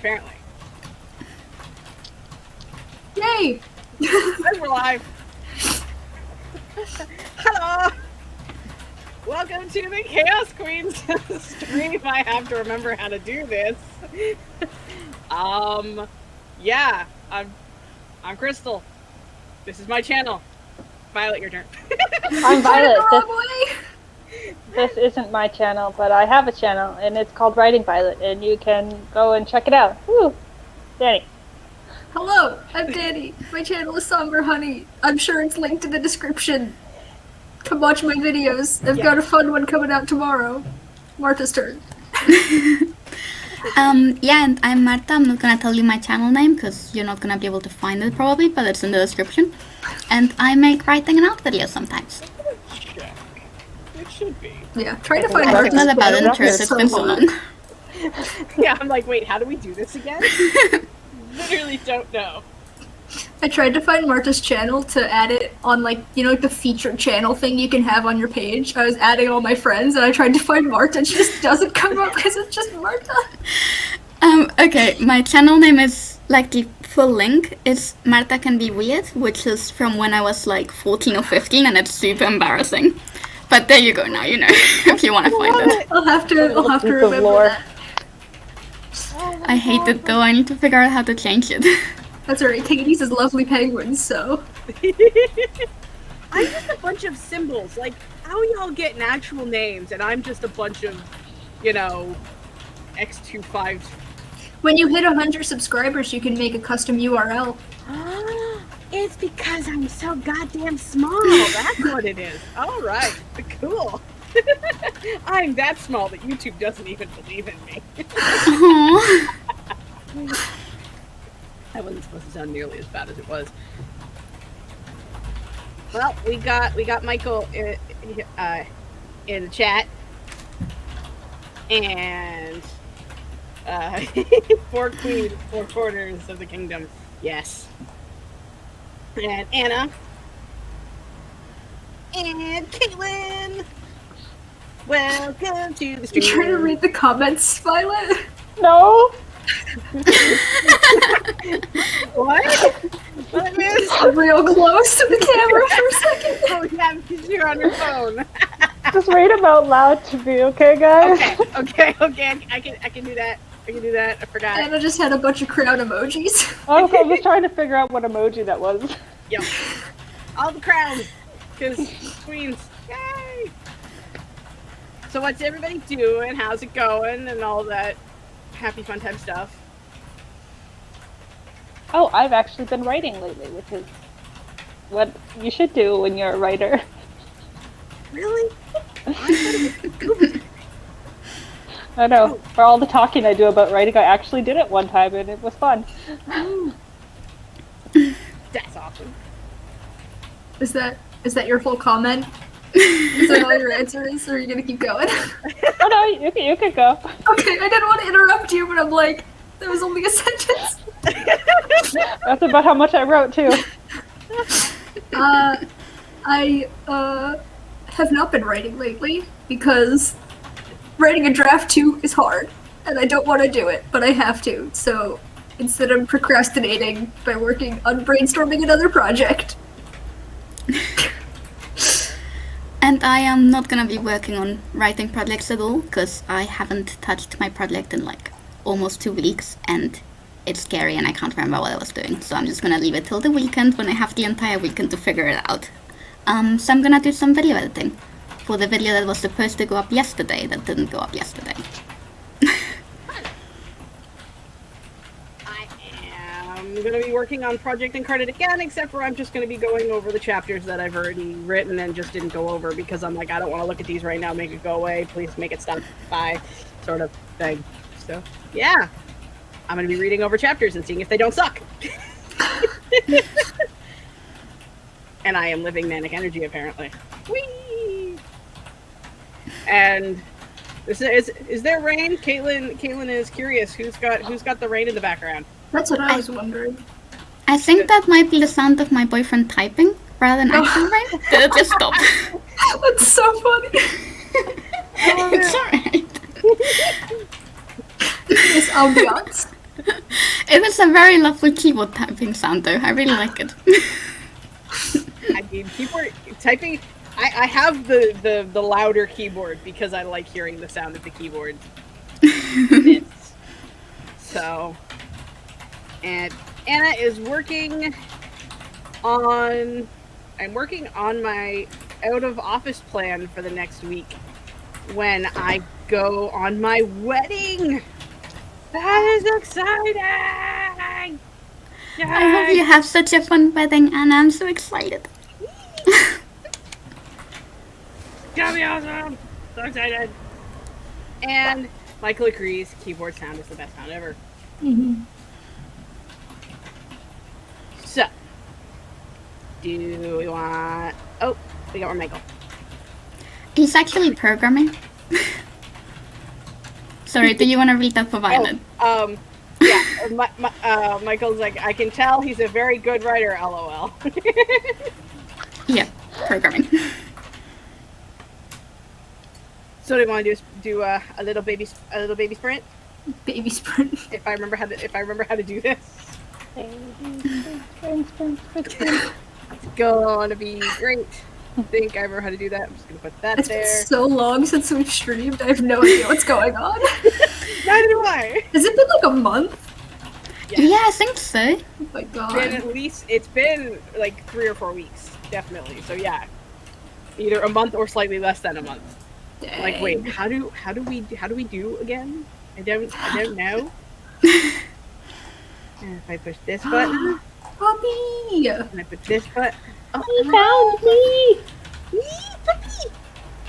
apparently. Yay! And we're live. Hello! Welcome to the Chaos Queens stream. I have to remember how to do this. Yeah, I'm Crystal. This is my channel. Violet, your turn. I'm Violet. Way. This isn't my channel, but I have a channel, and it's called Writing Violet, and you can go and check it out. Woo! Danny. Hello, I'm Danny. My channel is Somber Honey. I'm sure it's linked in the description. Come watch my videos. I've got a fun one coming out tomorrow. Marta's turn. Yeah, and I'm Marta. I'm not gonna tell you my channel name because you're not gonna be able to find it probably, but it's in the description. And I make writing and art videos sometimes. Check. It should be. Yeah, try to find I Marta's forgot about channel. it because it's been so long. Yeah, I'm like, wait, how do we do this again? Literally don't know. I tried to find Marta's channel to add it on, like, you know, like the featured channel thing you can have on your page. I was adding all my friends and I tried to find Marta and she just doesn't come up because it's just Marta. Okay, my channel name is, like, the full link is Marta Can Be Weird, which is from when I was like 14 or 15 and it's super embarrassing. But there you go now, you know, if you want to find it. I'll have to Piece of remember lore. that. I hate it though, I need to figure out how to change it. That's alright, Katie's is lovely penguins, so. I'm just a bunch of symbols. Like, how y'all getting actual names and I'm just a bunch of, you know, X25. When you hit 100 subscribers, you can make a custom URL. It's because I'm so goddamn small. That's what it is. All right. Cool. I'm that small that YouTube doesn't even believe in me. Aww. That wasn't supposed to sound nearly as bad as it was. Well, we got Michael in the chat, and 4 queens, 4 quarters of the kingdom. Yes. And Anna. And Caitlin. Welcome to the stream. You're trying to read the comments, Violet? No! What? What is? I'm real close to the camera for a second. Oh yeah, because you're on your phone. Just read them out loud to me, okay, guys? Okay. I can do that. I forgot. Anna just had a bunch of crown emojis. I was just trying to figure out what emoji that was. Yep. All the crowns, because queens. Yay! So what's everybody doing? How's it going? And all that happy fun time stuff. Oh, I've actually been writing lately, which is what you should do when you're a writer. Really? I thought it was cool. I know. For all the talking I do about writing, I actually did it one time and it was fun. That's awesome. Is that your full comment? Is that all your answer is, or are you gonna keep going? Oh no, you can go. Okay, I didn't want to interrupt you, but I'm like, that was only a sentence. That's about how much I wrote too. I have not been writing lately because writing a draft 2 is hard, and I don't want to do it, but I have to. So instead, I'm procrastinating by working on brainstorming another project. And I am not gonna be working on writing projects at all because I haven't touched my project in like almost 2 weeks and it's scary and I can't remember what I was doing. So I'm just gonna leave it till the weekend when I have the entire weekend to figure it out. So I'm gonna do some video editing for the video that was supposed to go up yesterday that didn't go up yesterday. I'm going to be working on Project Incarnate again, except for I'm just going to be going over the chapters that I've already written and just didn't go over because I'm like, I don't want to look at these right now, make it go away, please make it stop, bye, sort of thing. So, yeah. I'm going to be reading over chapters and seeing if they don't suck. And I am living manic energy, apparently. Whee! And is there rain? Caitlin is curious. Who's got the rain in the background? That's what I was wondering. I think that might be the sound of my boyfriend typing rather than actual rain. Did it just stop? That's so funny. It's alright. This ambiance. It was a very lovely keyboard typing sound, though. I really like it. I mean, keyboard typing. I have the louder keyboard because I like hearing the sound of the keyboard. So, and Anna is working on. I'm working on my out of office plan for the next week when I go on my wedding. That is exciting! I hope you have such a fun wedding, and I'm so excited. It's gonna be awesome! So excited! And Michael agrees, keyboard sound is the best sound ever. Mm-hmm. So, do we want... Oh, we got more Michael. He's actually programming. Sorry, do you want to read that for Violet? Yeah, Michael's like, I can tell he's a very good writer, lol. Yeah, programming. So do you want to do a little baby sprint? Baby sprint. If I remember how to do this, it's gonna be great. I think I remember how to do that. I'm just gonna put that It's there. been so long since we've streamed. I have no idea what's going on. Neither do I. Has it been like a month? Yeah, I think so. Oh my god. It's been like 3 or 4 weeks, definitely. So yeah, either a month or slightly less than a month. Dang. Like, wait, how do we do again? I don't know. And if I push this button, Puppy! and I put this button, He found me!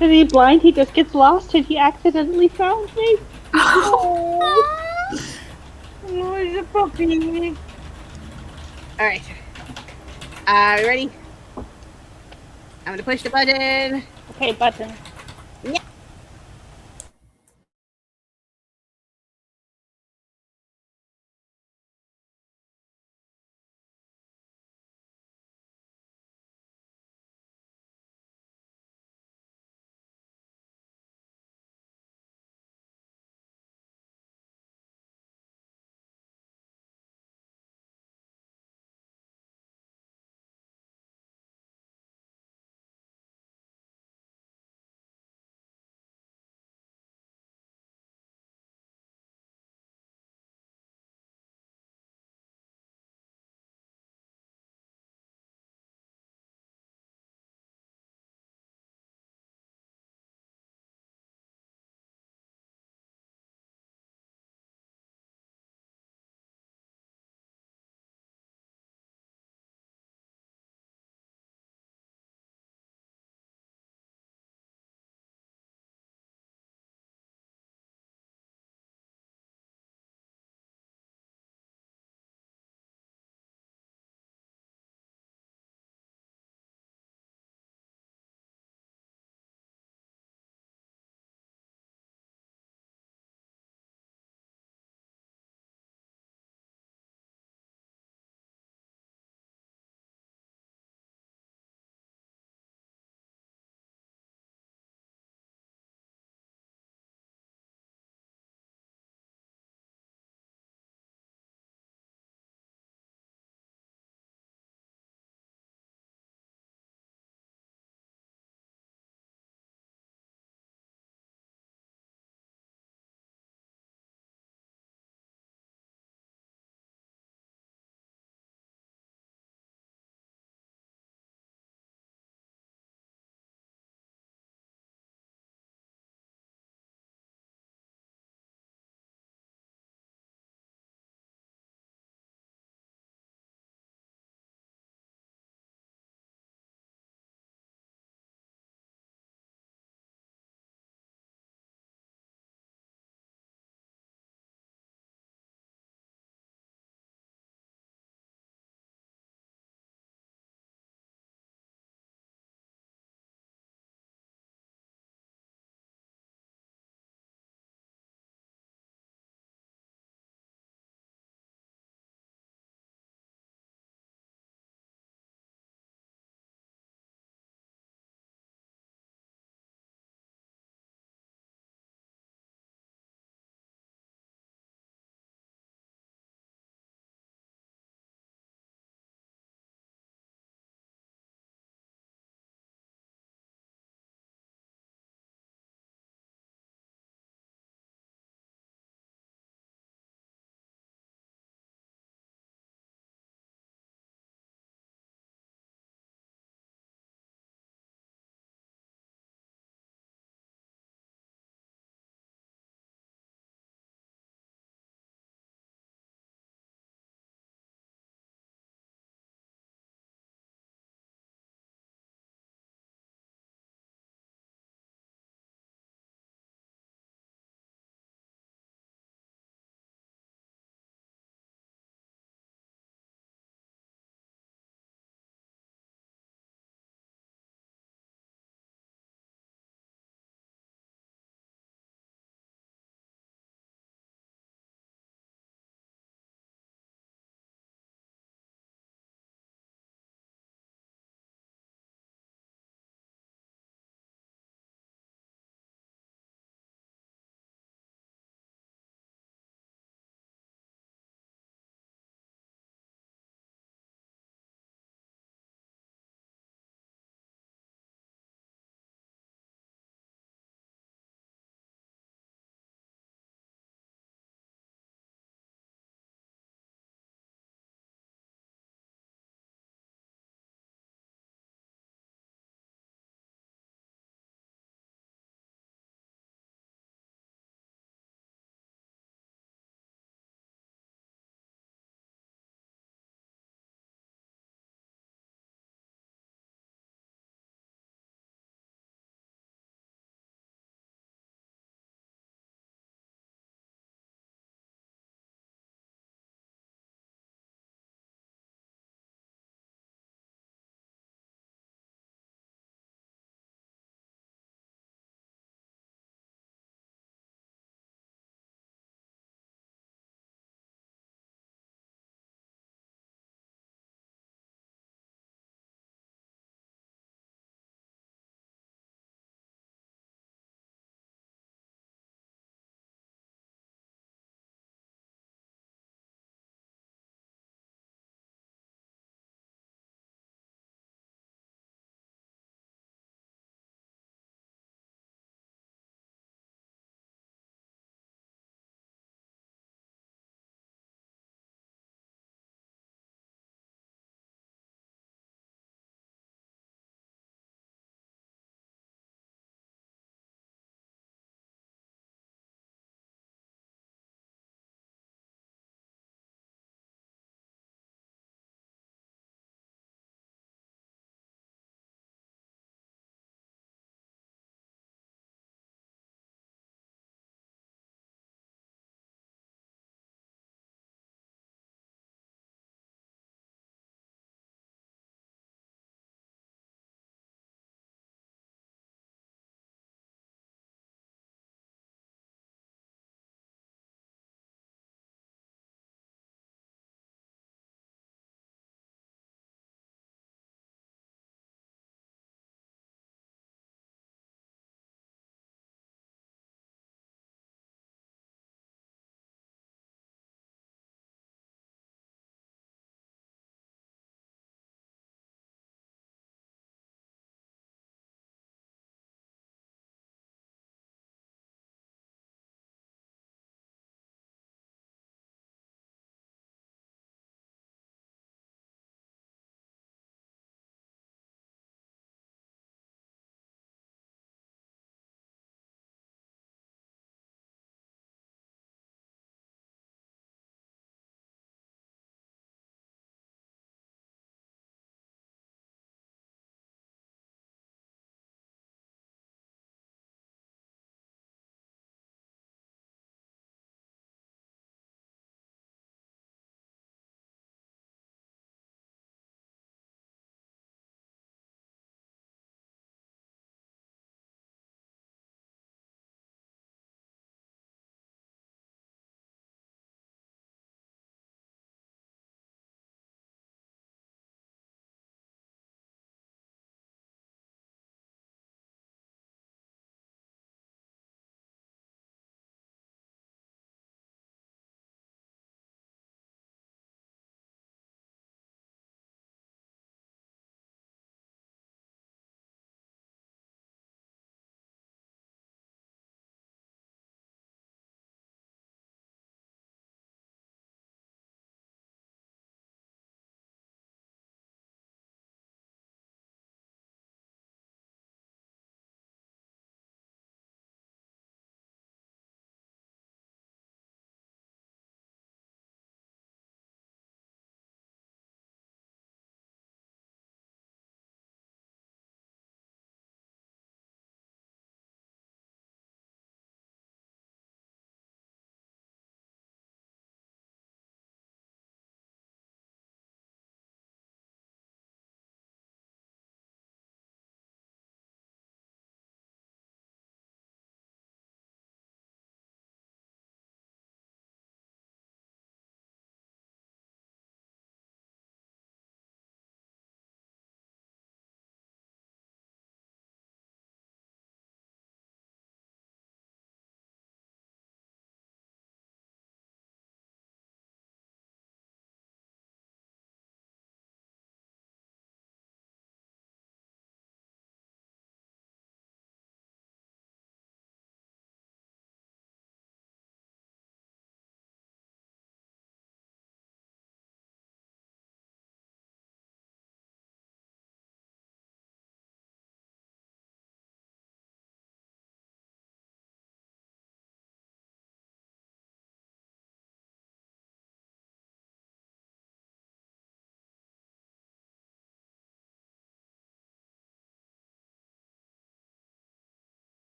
Is he blind? He just gets lost and he accidentally found me. oh, it's a puppy. All right, ready? I'm gonna push the button. Okay, button. Yeah.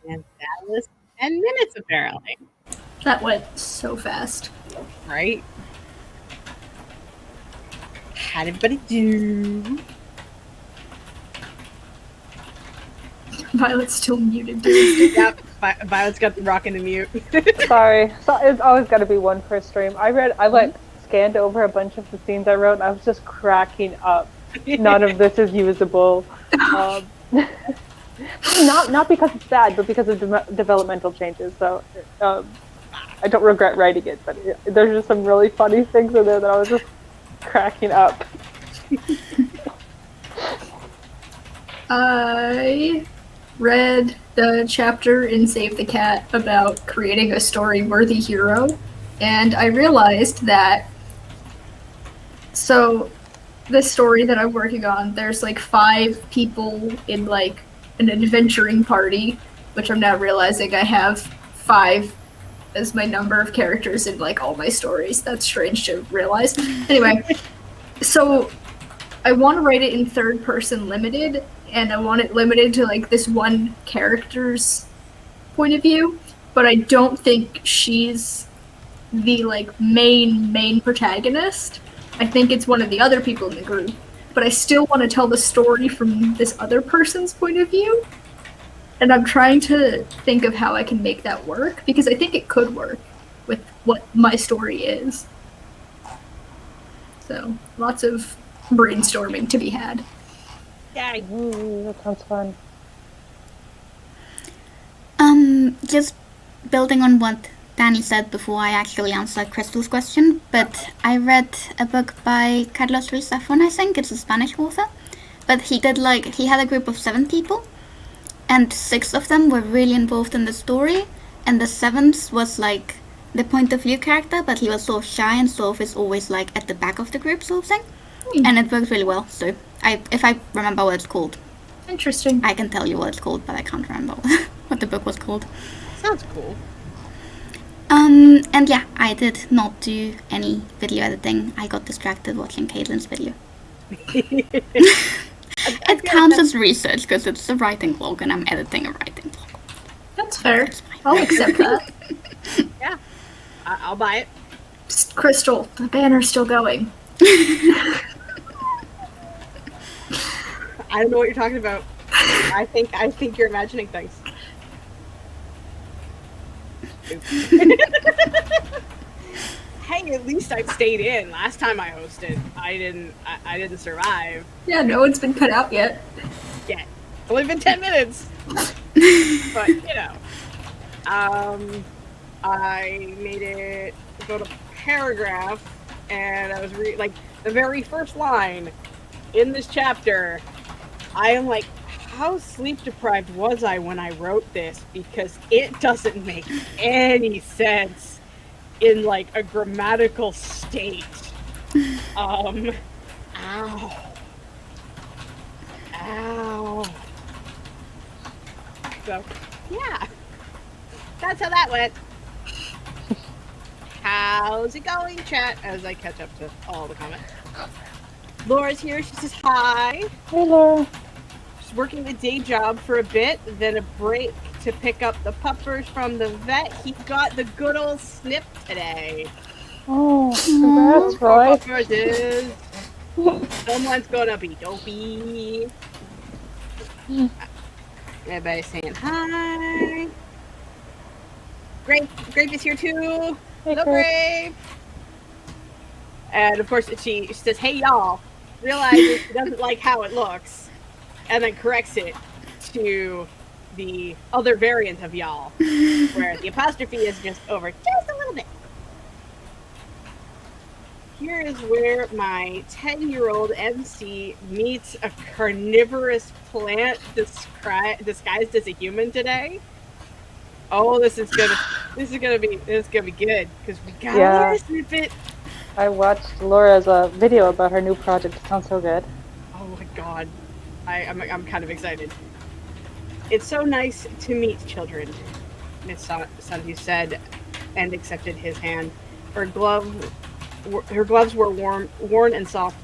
And that was 10 minutes, apparently. That went so fast. Right? How'd everybody do? Violet's still muted, dude. Yep, Violet's got the rockin' to mute. Sorry. So it's always got to be one per stream. I scanned over a bunch of the scenes I wrote, and I was just cracking up. None of this is usable. Not because it's bad, but because of developmental changes. So I don't regret writing it, but there's just some really funny things in there that I was just cracking up. I read the chapter in Save the Cat about creating a story-worthy hero, and I realized that, so this story that I'm working on, there's like 5 people in like an adventuring party, which I'm now realizing I have 5 as my number of characters in like all my stories. That's strange to realize. Anyway, so I want to write it in third person limited, and I want it limited to like this one character's point of view, but I don't think she's the like main protagonist. I think it's one of the other people in the group, but I still want to tell the story from this other person's point of view. And I'm trying to think of how I can make that work, because I think it could work with what my story is. So, lots of brainstorming to be had. Yay. Ooh, that sounds fun. Just building on what Danny said before I actually answered Crystal's question, but I read a book by Carlos Ruiz Zafón, I think, it's a Spanish author, but he had a group of 7 people, and 6 of them were really involved in the story, and the 7th was like the point of view character, but he was sort of shy and sort of is always like at the back of the group sort of thing, and it worked really well, so if I remember what it's called. Interesting. I can tell you what it's called, but I can't remember what the book was called. Sounds cool. And yeah, I did not do any video editing. I got distracted watching Caitlin's video. It counts as research because it's a writing blog and I'm editing a writing blog. That's fair. I'll accept that. Yeah, I'll buy it. Psst, Crystal, the banner's still going. I don't know what you're talking about. I think you're imagining things. Hey, at least I stayed in. Last time I hosted, I didn't survive. Yeah, no one's been cut out yet. Yeah, only been 10 minutes. But you know, I made it go to paragraph, and I was like the very first line in this chapter. I am like, how sleep deprived was I when I wrote this? Because it doesn't make any sense in like a grammatical state. Ow. So, yeah. That's how that went. How's it going, chat? As I catch up to all the comments. Laura's here. She says hi. Hey, Laura. She's working a day job for a bit, then a break to pick up the puppers from the vet. He got the good old snip today. Oh, congrats, Roy. Puppers is. Someone's gonna be dopey. Everybody's saying hi. Grape is here too. Hey, Hello, Grape. And of course, she says, "Hey y'all," realizes she doesn't like how it looks, and then corrects it to the other variant of y'all, where the apostrophe is just over just a little bit. Here is where my 10-year-old MC meets a carnivorous plant disguised as a human today. Oh, this is gonna be good because we got a snippet. I watched Laura's video about her new project. It sounds so good. Oh my god, I'm kind of excited. It's so nice to meet children, Miss Sandhu said, and accepted his hand. Her gloves were worn and soft,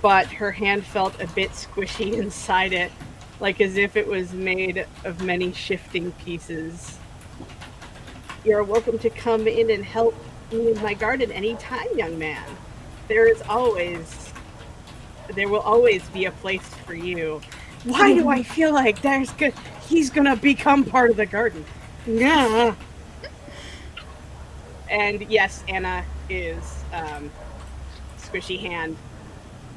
but her hand felt a bit squishy inside it. like as if it was made of many shifting pieces. You're welcome to come in and help me with my garden anytime, young man. There will always be a place for you. Why do I feel like he's gonna become part of the garden? Yeah. And yes, Anna is squishy hand.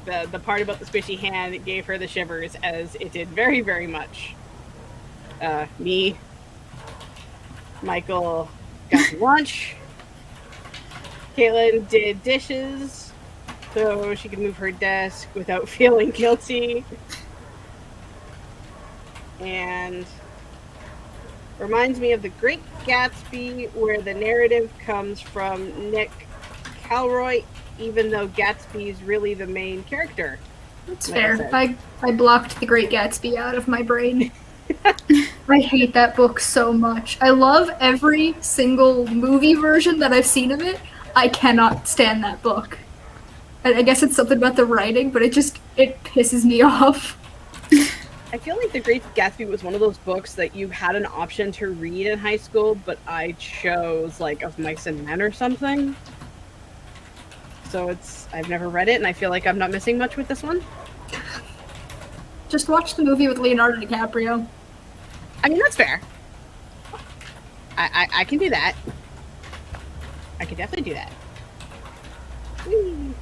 The part about the squishy hand gave her the shivers, as it did very, very much. Me, Michael got lunch. Caitlin did dishes so she could move her desk without feeling guilty. And reminds me of The Great Gatsby, where the narrative comes from Nick Calroy, even though Gatsby's really the main character. That's fair. I blocked The Great Gatsby out of my brain. I hate that book so much. I love every single movie version that I've seen of it. I cannot stand that book. I guess it's something about the writing, but it pisses me off. I feel like The Great Gatsby was one of those books that you had an option to read in high school, but I chose, like, Of Mice and Men or something. So I've never read it, and I feel like I'm not missing much with this one. Just watch the movie with Leonardo DiCaprio. I mean, that's fair. I can do that. I can definitely do that. Whee.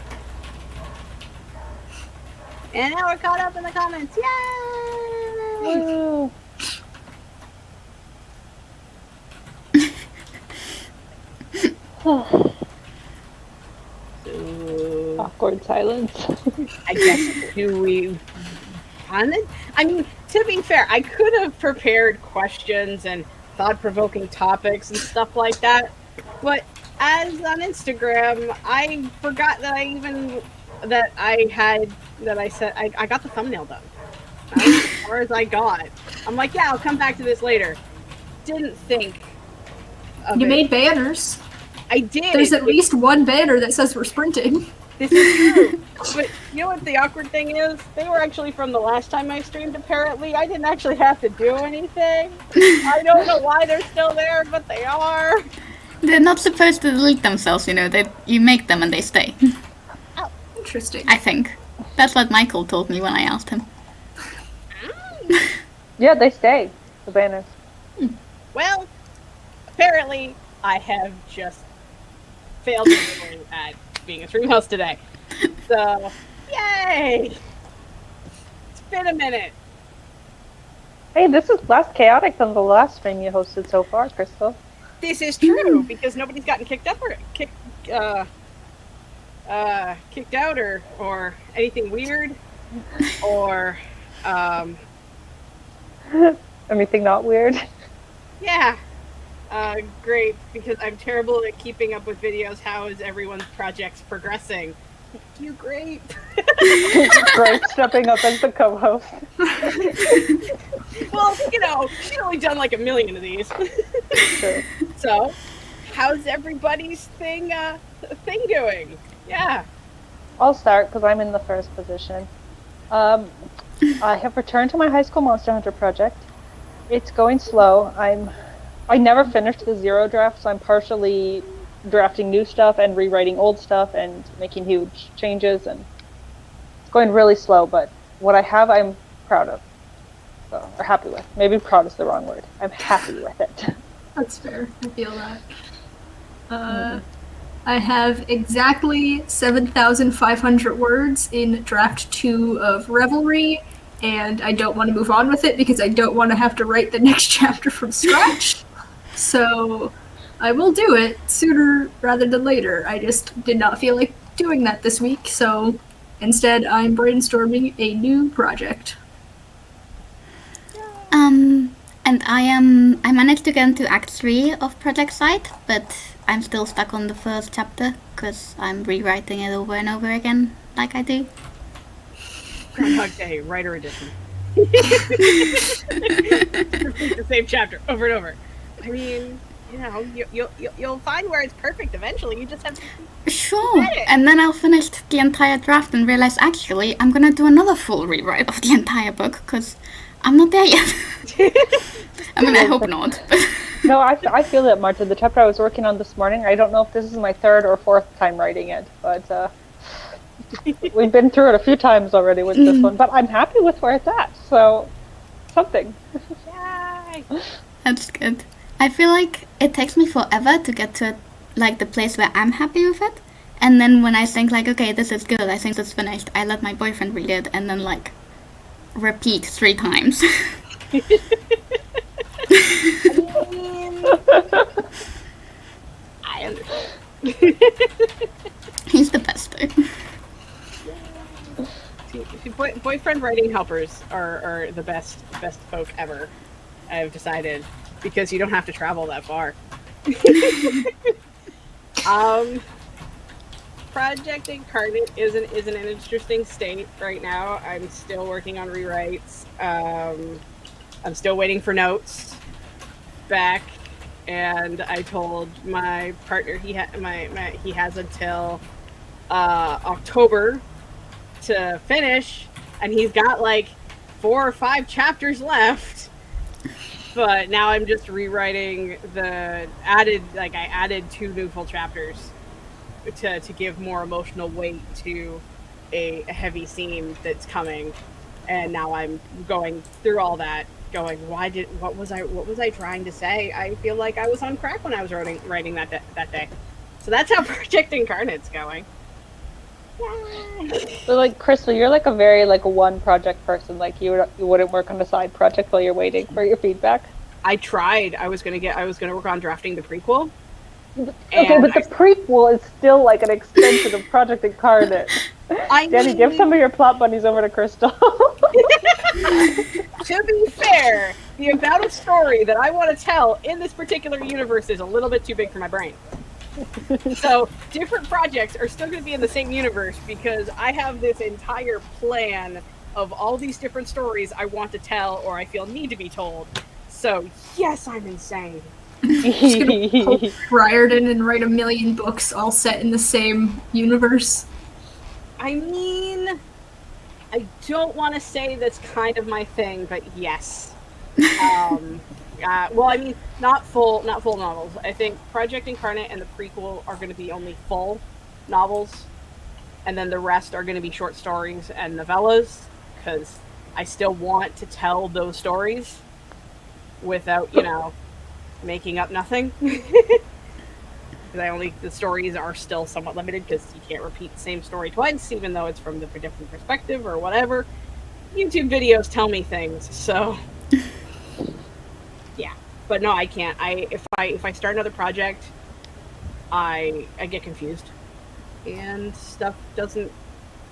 And now we're caught up in the comments. Yay! Woo. So, Awkward silence. I guess, do we want it? I mean, to be fair, I could have prepared questions and thought-provoking topics and stuff like that, but as on Instagram, I forgot that I said I got the thumbnail done. That was as far as I got. I'm like, yeah, I'll come back to this later. Didn't think of You it. made banners. I did. There's at least one banner that says we're sprinting. This is true. But you know what the awkward thing is? They were actually from the last time I streamed, apparently. I didn't actually have to do anything. I don't know why they're still there, but they are. They're not supposed to delete themselves, you know. You make them and they stay. Interesting. I think. That's what Michael told me when I asked him. Yeah, they stay. The banners. Well, apparently I have just failed miserably at being a stream host today. So, yay! It's been a minute. Hey, this is less chaotic than the last stream you hosted so far, Crystal. This is true, because nobody's gotten kicked up or kicked out or anything weird or Anything not weird? yeah. Great, because I'm terrible at keeping up with videos. How is everyone's projects progressing? Thank you, Grape. Great, stepping up as the co-host. Well, you know, she's only done like 1 million of these. True. So, how's everybody's thing doing? Yeah. I'll start because I'm in the first position. I have returned to my high school Monster Hunter project. It's going slow. I never finished the zero draft, so I'm partially drafting new stuff and rewriting old stuff and making huge changes, and it's going really slow, but what I have I'm proud of. So, or happy with. Maybe proud is the wrong word. I'm happy with it. That's fair. I feel that. I have exactly 7,500 words in draft 2 of Revelry, and I don't want to move on with it because I don't want to have to write the next chapter from scratch. So I will do it sooner rather than later. I just did not feel like doing that this week, so instead I'm brainstorming a new project. And I managed to get into Act 3 of Project Site, but I'm still stuck on the first chapter because I'm rewriting it over and over again, like I do. Groundhog Day, writer edition. Repeat the same chapter over and over. I mean, you know, you'll find where it's perfect eventually. You just have to. Sure. And then I'll finish the entire draft and realize actually I'm gonna do another full rewrite of the entire book because I'm not there yet. I mean, I hope not. No, I feel it, Marta. The chapter I was working on this morning, I don't know if this is my third or fourth time writing it, but we've been through it a few times already with this one. But I'm happy with where it's at, so something. Yay! That's good. I feel like it takes me forever to get to like the place where I'm happy with it. And then when I think like, okay, this is good, I think it's finished, I let my boyfriend read it and then like repeat 3 times. I understand. He's the best though. Boyfriend writing helpers are the best folk ever. I've decided, because you don't have to travel that far. Project Incarnate is in an interesting state right now. I'm still working on rewrites. I'm still waiting for notes back, and I told my partner he has until October to finish, and he's got like 4 or 5 chapters left. But now I'm just rewriting I added 2 new full chapters to give more emotional weight to a heavy scene that's coming. And now I'm going through all that, going, what was I trying to say? I feel like I was on crack when I was writing that day. So that's how Project Incarnate's going. Yay! So like Crystal, you're like a very like a one project person. Like you wouldn't work on a side project while you're waiting for your feedback. I tried. I was gonna work on drafting the prequel. Okay, but the prequel is still like an extension of Project Incarnate. Danny, give some of your plot bunnies over to Crystal. To be fair, the amount of story that I want to tell in this particular universe is a little bit too big for my brain. So different projects are still going to be in the same universe because I have this entire plan of all these different stories I want to tell or I feel need to be told. So yes, I'm insane. Just gonna pull Riordan and write 1 million books all set in the same universe. I mean, I don't want to say that's kind of my thing, but yes. Well, I mean, not full novels. I think Project Incarnate and the prequel are going to be only full novels, and then the rest are going to be short stories and novellas, because I still want to tell those stories without, making up nothing. The stories are still somewhat limited because you can't repeat the same story twice, even though it's from a different perspective or whatever. YouTube videos tell me things, so yeah. But no, I can't. If I start another project, I get confused, and stuff doesn't.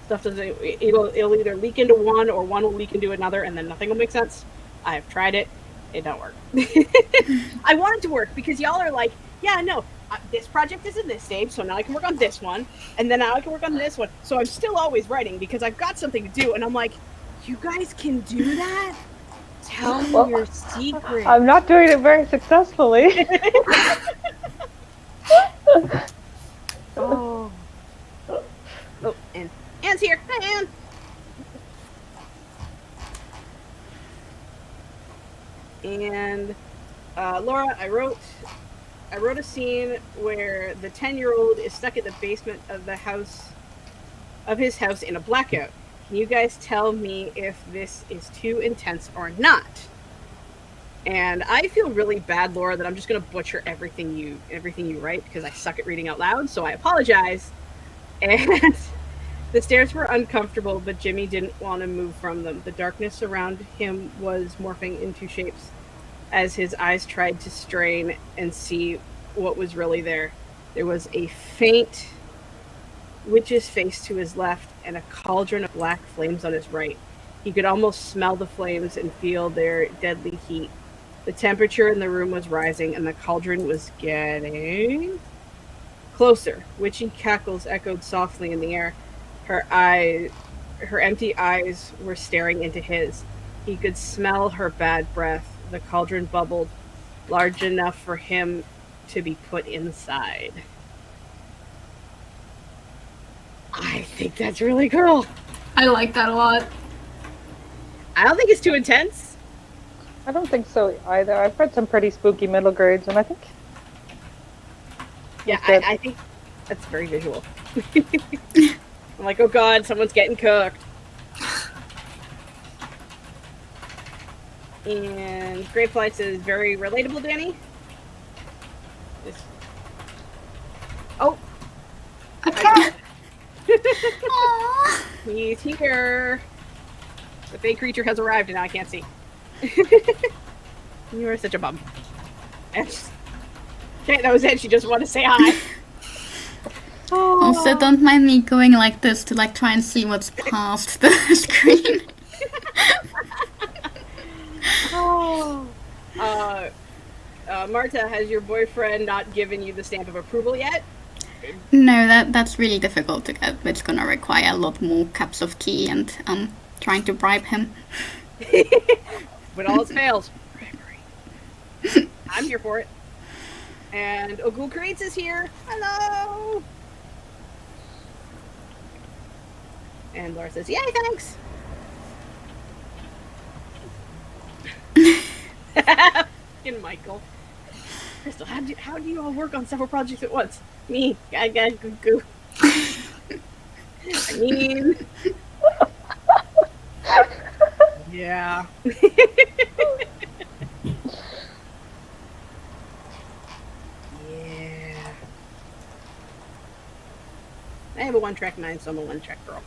It'll either leak into one or one will leak into another, and then nothing will make sense. I have tried it. It don't work. I want it to work because y'all are like, yeah, no, this project is in this stage, so now I can work on this one, and then now I can work on this one. So I'm still always writing because I've got something to do, and I'm like, you guys can do that? Tell me your secret. I'm not doing it very successfully. Oh, and Anne's here. Hi, Anne. And Laura, I wrote a scene where the 10-year-old is stuck in the basement of his house in a blackout. Can you guys tell me if this is too intense or not? And I feel really bad, Laura, that I'm just gonna butcher everything you write because I suck at reading out loud, so I apologize. And the stairs were uncomfortable, but Jimmy didn't want to move from them. The darkness around him was morphing into shapes as his eyes tried to strain and see what was really there. There was a faint witch's face to his left and a cauldron of black flames on his right. He could almost smell the flames and feel their deadly heat. The temperature in the room was rising and the cauldron was getting closer. Witchy cackles echoed softly in the air. Her empty eyes were staring into his. He could smell her bad breath. The cauldron bubbled, large enough for him to be put inside. I think that's really cool. I like that a lot. I don't think it's too intense. I don't think so either. I've read some pretty spooky middle grades, and I think Yeah, it's good. I think that's very visual. I'm like, oh god, someone's getting cooked. And Grapefly says, very relatable, Danny. Oh, A cat. Aww. he's here. The fake creature has arrived, and now I can't see. You are such a bum. And can't know it. She just want to say hi. Also, don't mind me going like this to like try and see what's past the screen. Oh. Marta, has your boyfriend not given you the stamp of approval yet? No, that's really difficult to get. It's gonna require a lot more cups of tea and trying to bribe him. When all else fails, bribery. I'm here for it. And Ogul Creates is here. Hello. And Laura says, "Yay, thanks." And Michael, Crystal, how do you all work on several projects at once? Me, goo. I mean, yeah. Yeah. I have a one-track mind, so I'm a one-track girl.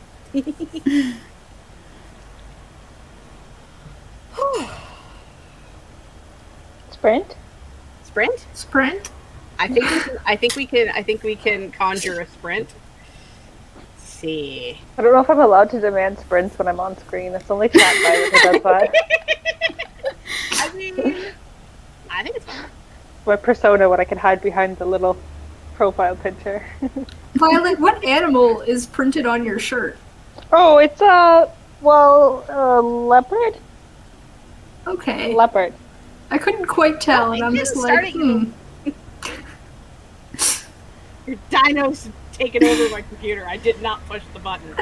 Sprint? Sprint? Sprint. I think we can conjure a sprint. Let's see. I don't know if I'm allowed to demand sprints when I'm on screen. It's only chat by that does that. I mean, I think it's fine. My persona when I can hide behind the little profile picture. Violet, what animal is printed on your shirt? Oh, it's leopard? Okay. Leopard. I couldn't quite tell, Oh, and I I'm didn't just start like, at you. Your dino's taken over my computer. I did not push the button.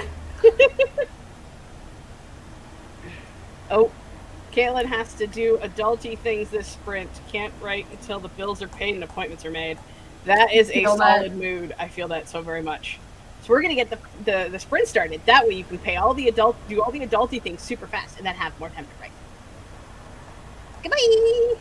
Oh, Caitlin has to do adulty things this sprint. Can't write until the bills are paid and appointments are made. That is a Feel that. solid mood. I feel that so very much. So we're gonna get the sprint started. That way you can do all the adulty things super fast, and then have more time to write. Goodbye.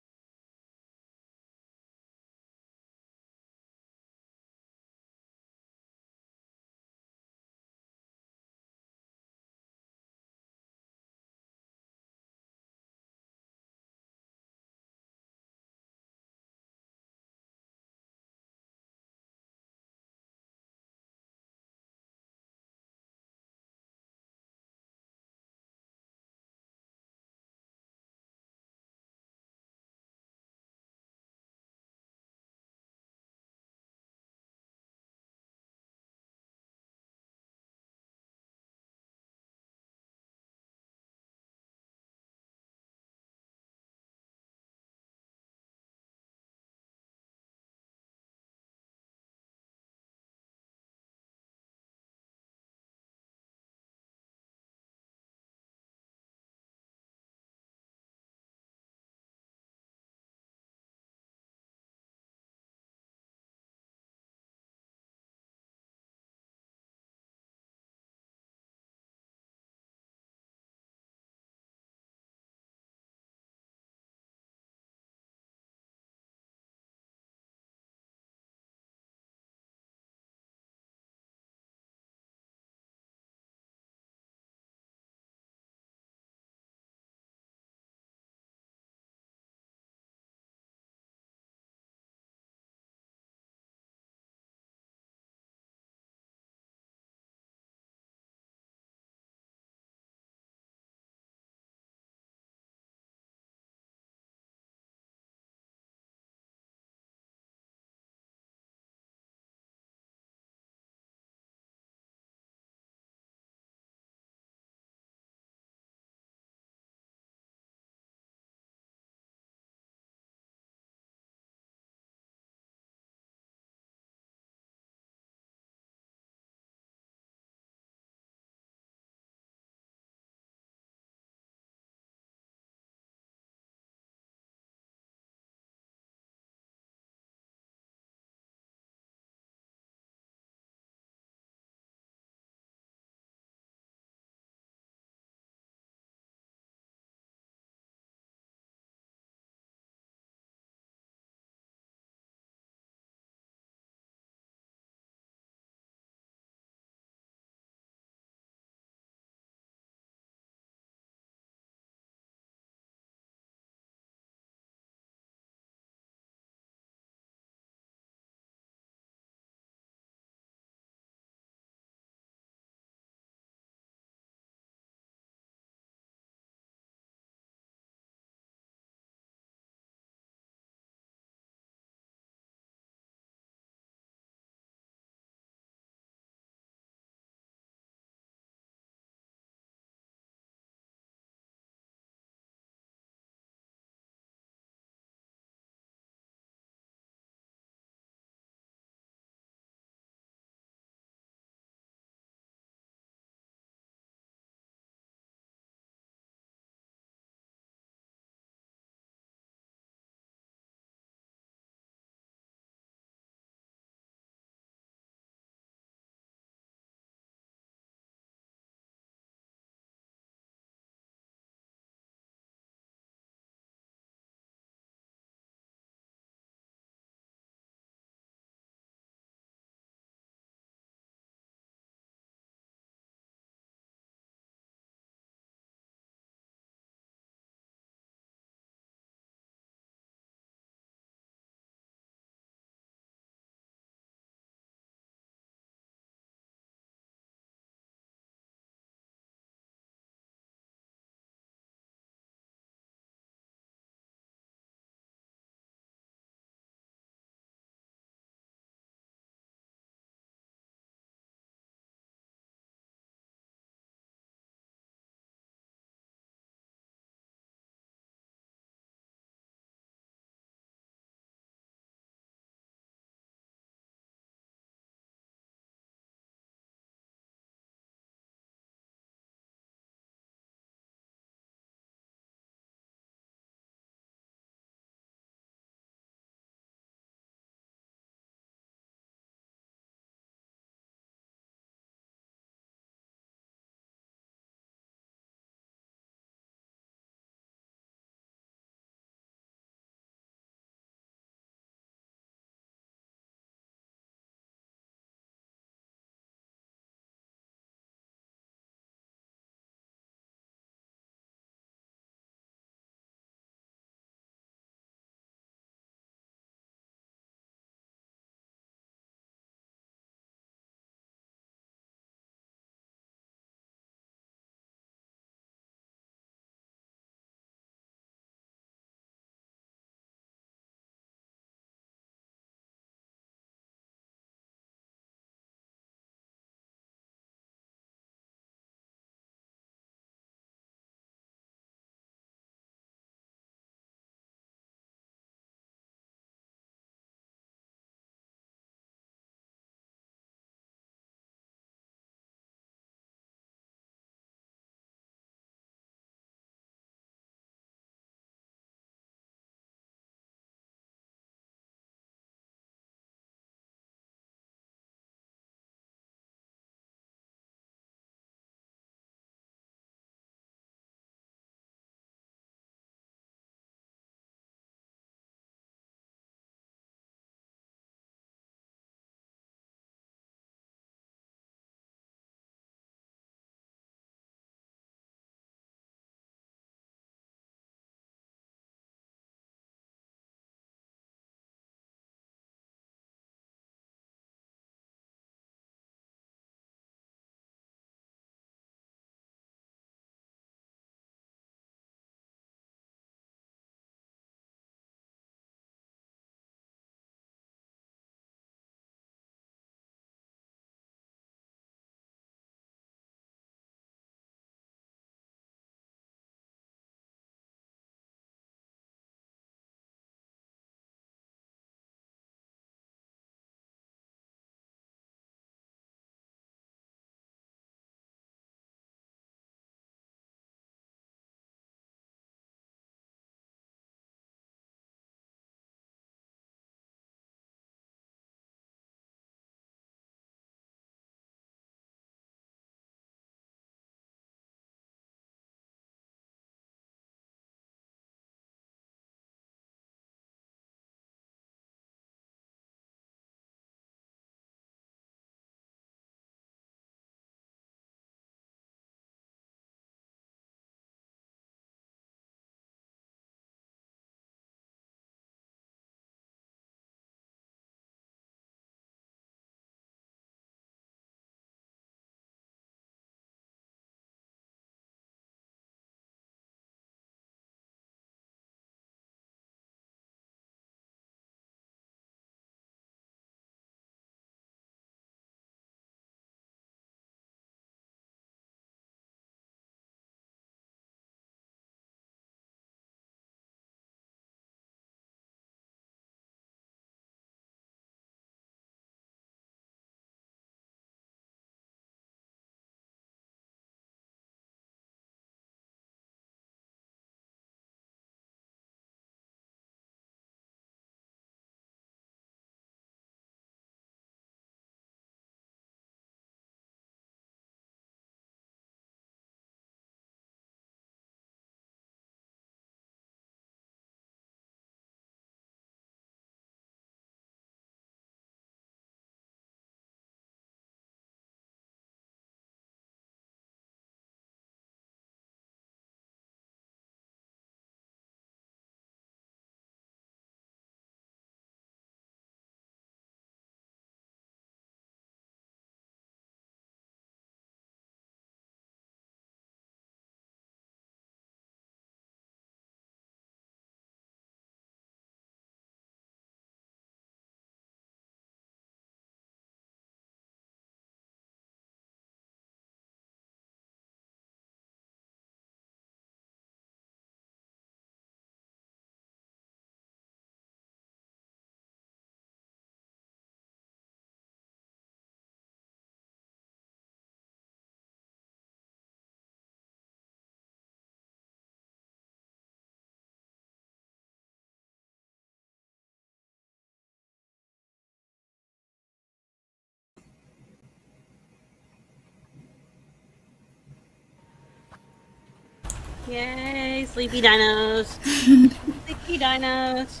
Yay, sleepy dinos. Sleepy dinos.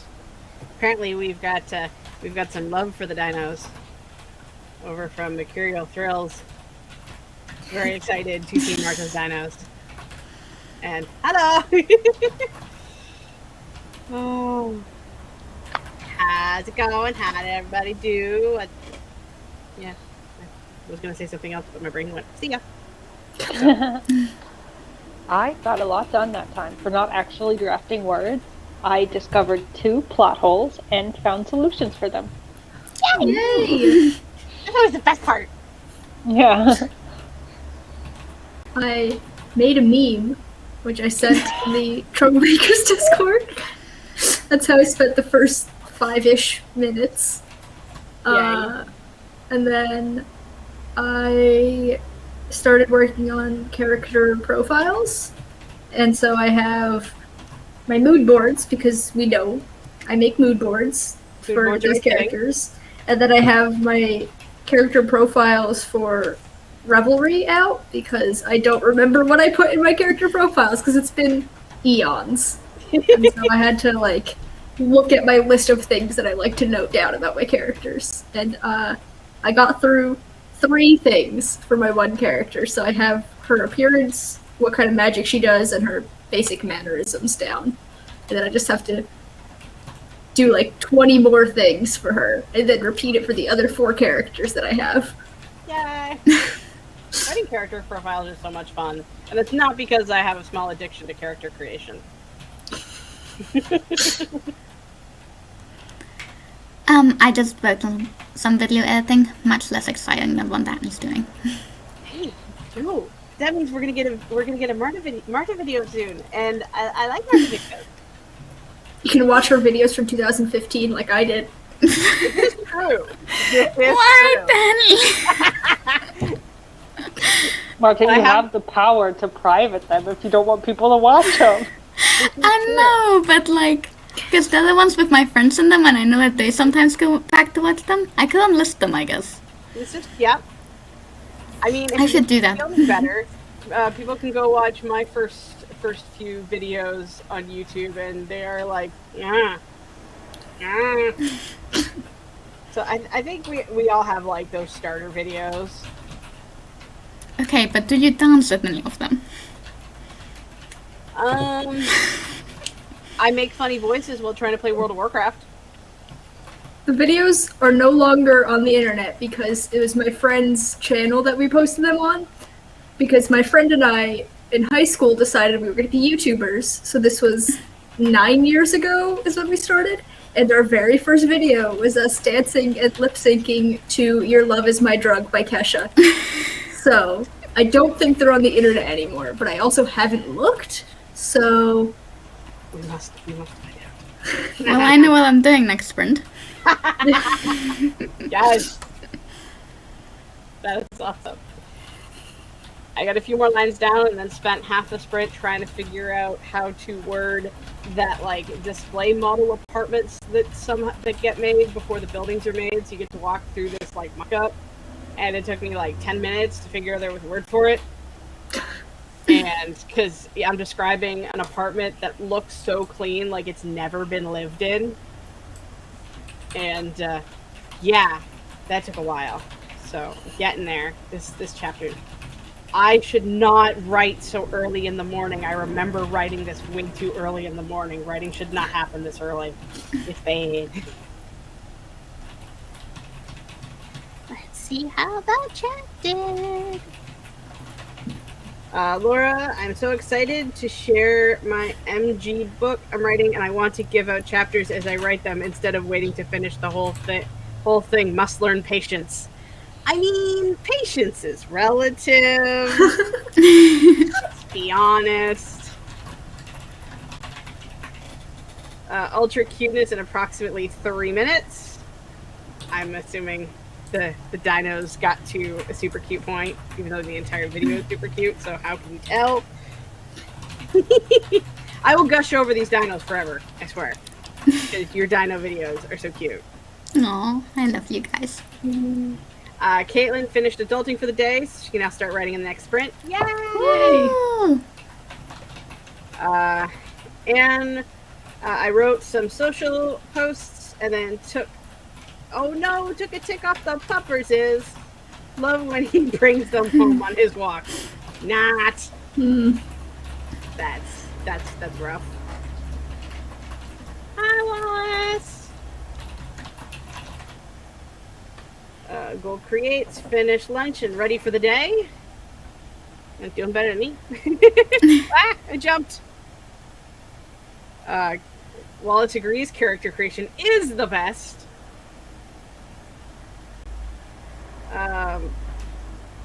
Apparently we've got some love for the dinos over from Mercurial Thrills. Very excited to see Marta's dinos. And hello! Oh. How's it going? How did everybody do? Yeah. I was going to say something else, but my brain went, see ya. I got a lot done that time. For not actually drafting words, I discovered 2 plot holes and found solutions for them. Yay! That was the best part. Yeah. I made a meme, which I sent in the Troublemakers Discord. That's how I spent the first 5-ish minutes. Yay. And then I started working on character profiles. And so I have my mood boards, because we know I make mood boards Mood for boards are these a thing. characters. And then I have my character profiles for Revelry out, because I don't remember what I put in my character profiles, because it's been eons. And so I had to like look at my list of things that I like to note down about my characters. And I got through 3 things for my one character. So I have her appearance, what kind of magic she does, and her basic mannerisms down. And then I just have to do like 20 more things for her, and then repeat it for the other 4 characters that I have. Yay. Writing character profiles are so much fun. And it's not because I have a small addiction to character creation. I just worked on some video editing, much less exciting than what Danny's doing. Hey, no. That means we're gonna get a Marta video soon. And I like Marta videos. You can watch her videos from 2015 like I did. It is true. It is Why, true. Danny? Marta, you I have- have the power to private them if you don't want people to watch them. I know, but like, because they're the ones with my friends in them, and I know that they sometimes go back to watch them. I could unlist them, I guess. It's just, yeah. I mean, if I you should do that. feel me better, people can go watch my first few videos on YouTube, and they are like, yeah. So I think we all have like those starter videos. Okay, but do you dance at any of them? I make funny voices while trying to play World of Warcraft. The videos are no longer on the internet because it was my friend's channel that we posted them on. Because my friend and I in high school decided we were going to be YouTubers. So this was 9 years ago is when we started. And our very first video was us dancing and lip syncing to Your Love Is My Drug by Kesha. So I don't think they're on the internet anymore, but I also haven't looked. So We must find out. Well, I know what I'm doing next sprint. Yes. That is awesome. I got a few more lines down and then spent half the sprint trying to figure out how to word that like display model apartments that get made before the buildings are made, so you get to walk through this like mock-up. And it took me like 10 minutes to figure out there was a word for it. And because I'm describing an apartment that looks so clean, like it's never been lived in. And yeah, that took a while. So getting there, this chapter. I should not write so early in the morning. I remember writing this way too early in the morning. Writing should not happen this early. It's bad. Let's see how that chat did. Laura, I'm so excited to share my MG book I'm writing, and I want to give out chapters as I write them instead of waiting to finish the whole thing. Must learn patience. I mean, patience is relative. Let's be honest. Ultra cuteness in approximately 3 minutes. I'm assuming the dinos got to a super cute point, even though the entire video is super cute, so how can you tell? I will gush over these dinos forever, I swear. Because your dino videos are so cute. Aw, I love you guys. Caitlin finished adulting for the day, so she can now start writing in the next sprint. Yay! Woo! And I wrote some social posts and then took a tick off the puppers. Love when he brings them home on his walk. Not. That's rough. Hi, Wallace. Gold creates, finish lunch, and ready for the day. You're doing better than me. I jumped. Wallace agrees character creation is the best.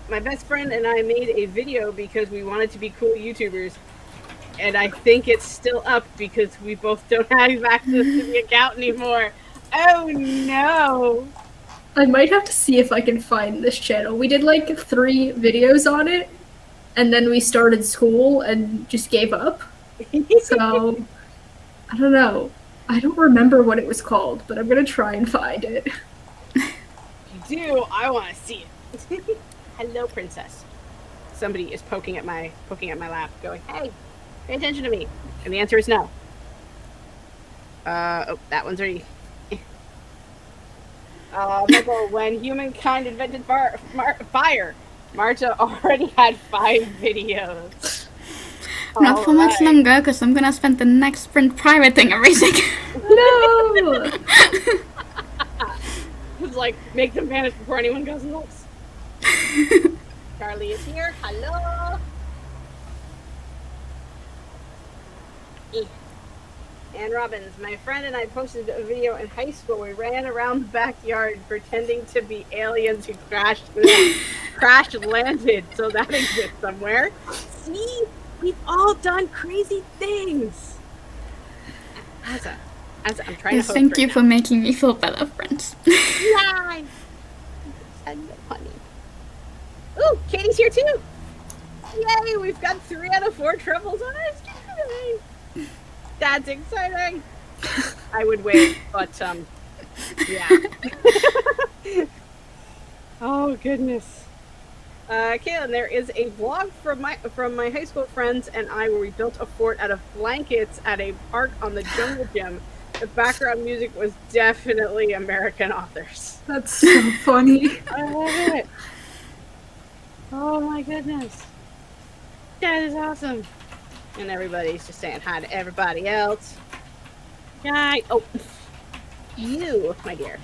My best friend and I made a video because we wanted to be cool YouTubers. And I think it's still up because we both don't have access to the account anymore. Oh no! I might have to see if I can find this channel. We did like 3 videos on it, and then we started school and just gave up. So, I don't know. I don't remember what it was called, but I'm gonna try and find it. If you do, I want to see it. Hello, princess. Somebody is poking at my lap, going, "Hey, pay attention to me." And the answer is no. Oh, that one's already. Remember when humankind invented fire, Marta already had 5 videos. Not for much longer, because I'm gonna spend the next sprint pirating everything. No! It's like, make them vanish before anyone goes and looks. Charlie is here. Hello. Ann Robbins, my friend and I posted a video in high school. We ran around the backyard pretending to be aliens who crash landed. So that exists somewhere. See, we've all done crazy things. Asa, I'm trying to host Thank right you now. for making me feel better, friends. Yay! And honey. Ooh, Katie's here too. Yay! We've got 3 out of 4 troubles on our stream. That's exciting. I would wait, but yeah. Oh goodness. Caitlin, there is a vlog from my high school friends and I where we built a fort out of blankets at a park on the jungle gym. The background music was definitely American authors. That's so funny. I love it. Oh my goodness. That is awesome. And everybody's just saying hi to everybody else. Hi. Oh, you, my dear.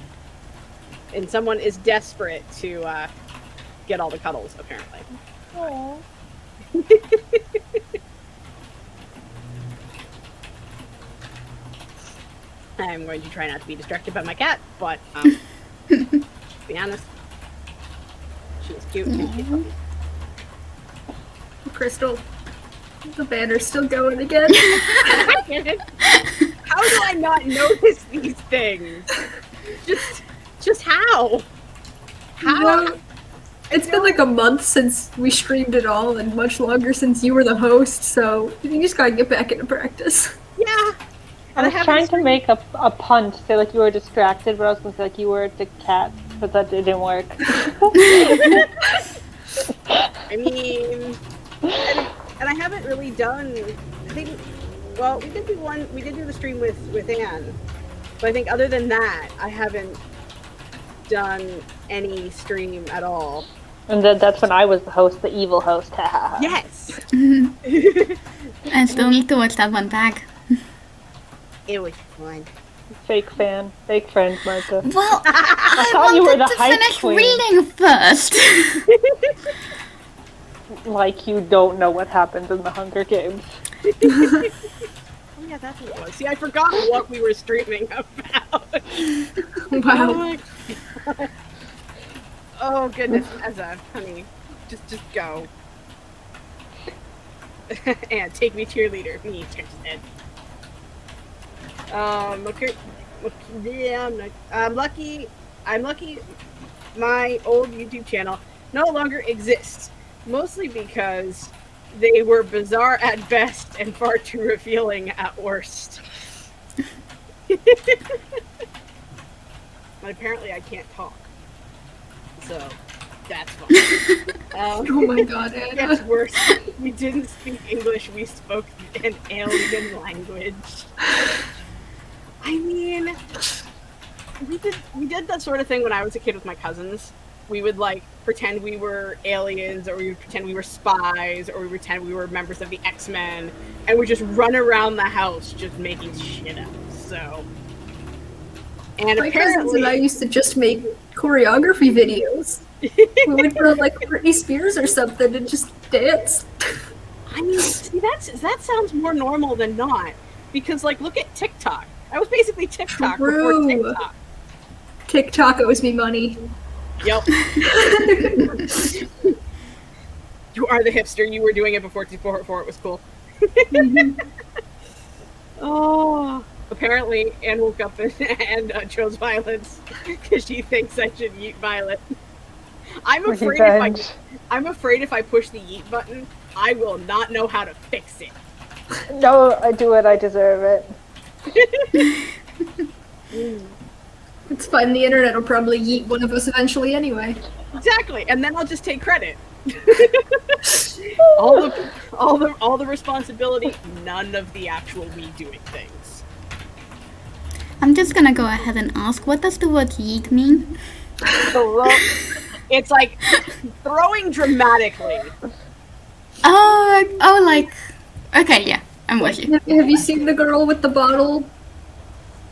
And someone is desperate to get all the cuddles, apparently. Aww. I'm going to try not to be distracted by my cat, but to be honest, she's cute and cute. Crystal, the banner's still going again. How do I not notice these things? Just how? How? You know, it's been like a month since we streamed it all, and much longer since you were the host, so you just gotta get back into practice. Yeah. I was trying to make a pun to say like you were distracted, but I was going to say like you were the cat, but that didn't work. I mean, and I haven't really done. I think. Well, we did do the stream with Anne, but I think other than that, I haven't done any stream at all. And then that's when I was the host, the evil host. Yes. I still need to watch that one back. It was fun. Fake fan, fake friend, Marta. Well, I thought you were wanted the to hype finish queen. reading first. Like you don't know what happens in the Hunger Games. Oh yeah, that's what it was. See, I forgot what we were streaming about. Oh Wow. my god. Oh goodness, Ezza, honey, just go. And take me cheerleader. Me, Kirsten. Okay. Yeah, I'm lucky. My old YouTube channel no longer exists, mostly because they were bizarre at best and far too revealing at worst. And apparently I can't talk. So, That's fine. Oh my god, It Anna. gets worse. We didn't speak English, we spoke an alien language. I mean, we did that sort of thing when I was a kid with my cousins. We would like pretend we were aliens, or we would pretend we were spies, or we would pretend we were members of the X-Men, and we just run around the house just making shit up. So, and My cousins apparently, and I used to just make choreography videos. We would go like Britney Spears or something and just dance. I mean, see, that sounds more normal than not, because like look at TikTok. I was basically TikTok before True. TikTok. TikTok owes me money. Yep. You are the hipster. You were doing it before it was cool. Oh, apparently Anne woke up and chose violence because she thinks I should yeet Violet. I'm afraid if I push the yeet button, I will not know how to fix it. No, I do it. I deserve it. It's fine, the internet will probably yeet one of us eventually anyway. Exactly, and then I'll just take credit. all the responsibility, none of the actual me doing things. I'm just gonna go ahead and ask, what does the word yeet mean? It's like throwing dramatically. Oh, like, okay, yeah, I'm with you. Have you seen the girl with the bottle?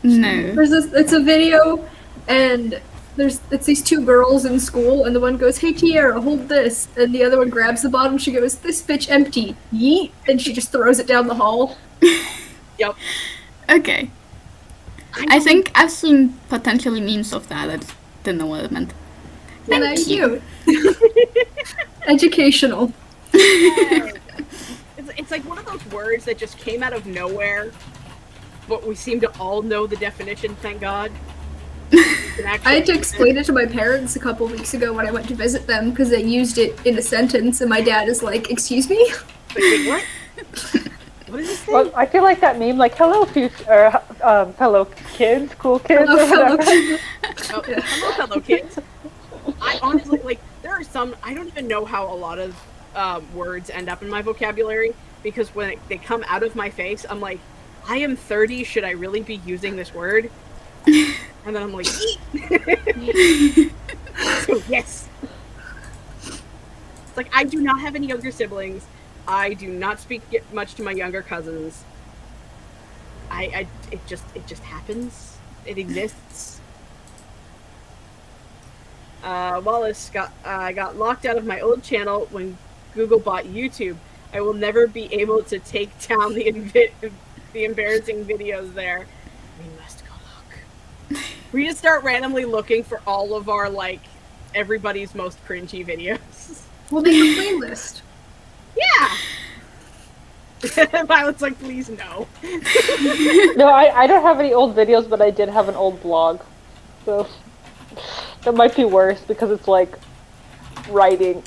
No. It's a video, and it's these two girls in school, and the one goes, "Hey Tiara, hold this," and the other one grabs the bottle. She goes, "This bitch empty, yeet," and she just throws it down the hall. Yep. Okay. I think I've seen potentially memes of that. I just didn't know what it meant. Thank you. Educational. It's like one of those words that just came out of nowhere, but we seem to all know the definition, thank God. I had to explain it to my parents a couple weeks ago when I went to visit them because they used it in a sentence, and my dad is like, "Excuse me?" Like, wait, what? What is this thing? Well, I feel like that meme, like hello hello kids, cool kids, Hello, or fellow whatever. kids. Oh, hello, fellow kids. I honestly, like, there are some, I don't even know how a lot of words end up in my vocabulary, because when they come out of my face, I'm like, I am 30, should I really be using this word? And then I'm like, eat! So, yes. It's like, I do not have any younger siblings. I do not speak much to my younger cousins. It just happens. It exists. Wallace I got locked out of my old channel when Google bought YouTube. I will never be able to take down the embarrassing videos there. We must go look. We just start randomly looking for all of our, like, everybody's most cringy videos. We'll make a playlist. Yeah! Violet's like, please no. No, I don't have any old videos, but I did have an old blog. So that might be worse because it's like writing.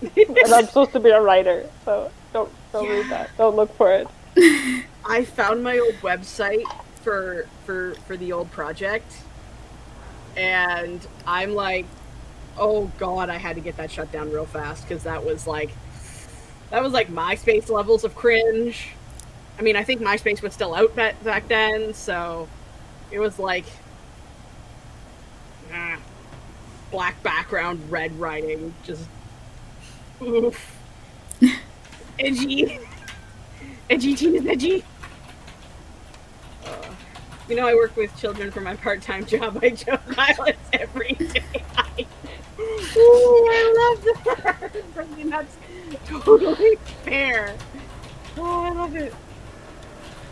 And I'm supposed to be a writer, so don't read that. Don't look for it. I found my old website for the old project, and I'm like, oh god, I had to get that shut down real fast, because that was like MySpace levels of cringe. I mean, I think MySpace was still out back then, so it was like black background, red writing, just oof. Edgy. Edgy teen is edgy. You know, I work with children for my part-time job. I joke violence every day. Ooh, I love that. I mean, that's totally fair. Oh, I love it.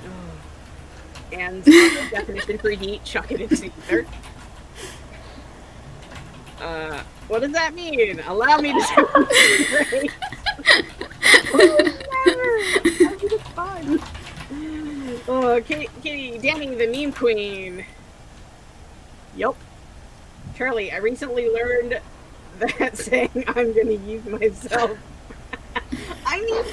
Oh. And the definition for heat, chuck it into ether. What does that mean? Allow me to break. It's fun. Oh, Kitty, Danny, the meme queen. Yup. Charlie, I recently learned that saying I'm gonna use myself. I mean,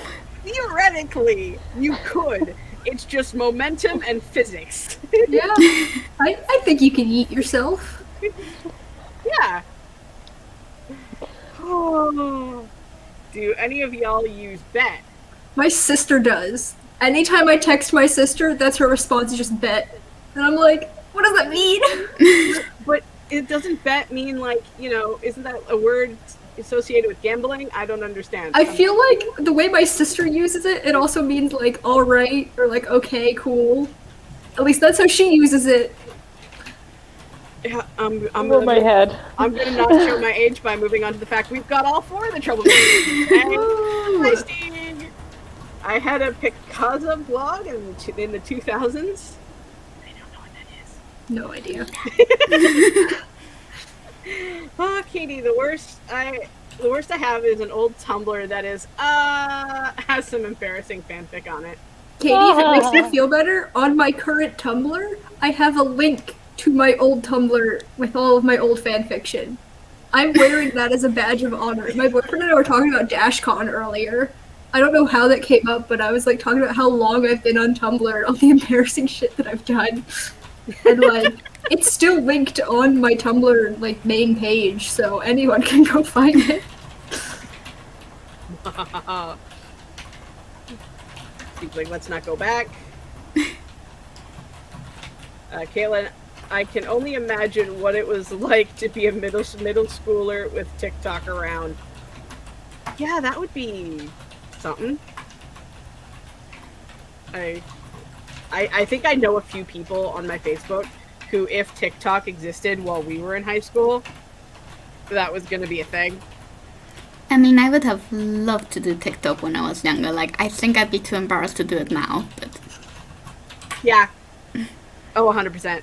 theoretically, you could. It's just momentum and physics. Yeah, I think you can eat yourself. Yeah. Do any of y'all use bet? My sister does. Anytime I text my sister, that's her response, is just bet. And I'm like, what does that mean? But it doesn't bet mean like, isn't that a word associated with gambling? I don't understand. I feel like the way my sister uses it, it also means like alright or like okay, cool. At least that's how she uses it. Yeah, I'm Over my head. I'm gonna not show my age by moving on to the fact we've got all 4 of the troublemakers. Hi, Steve. I had a Picasso blog in the 2000s. I don't know what that is. No idea. Oh, Katie, the worst I have is an old Tumblr that is has some embarrassing fanfic on it. Katie, if it makes you feel better, on my current Tumblr, I have a link to my old Tumblr with all of my old fanfiction. I'm wearing that as a badge of honor. My boyfriend and I were talking about DashCon earlier. I don't know how that came up, but I was like talking about how long I've been on Tumblr and all the embarrassing shit that I've done. And like, it's still linked on my Tumblr like main page, so anyone can go find it. Seems like let's not go back. Caitlin, I can only imagine what it was like to be a middle schooler with TikTok around. Yeah, that would be something. I think I know a few people on my Facebook who, if TikTok existed while we were in high school, that was going to be a thing. I mean, I would have loved to do TikTok when I was younger. Like, I think I'd be too embarrassed to do it now, but... Yeah. Oh, 100%.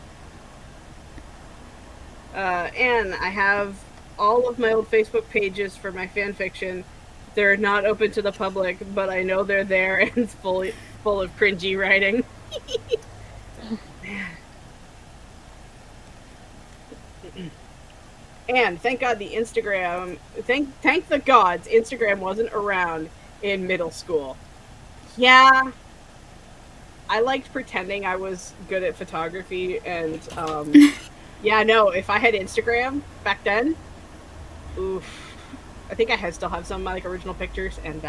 And I have all of my old Facebook pages for my fanfiction. They're not open to the public, but I know they're there and it's full of cringy writing. And thank God the Instagram, thank the gods, Instagram wasn't around in middle school. Yeah, I liked pretending I was good at photography, and yeah, no, if I had Instagram back then, oof. I think I still have some of my like original pictures, and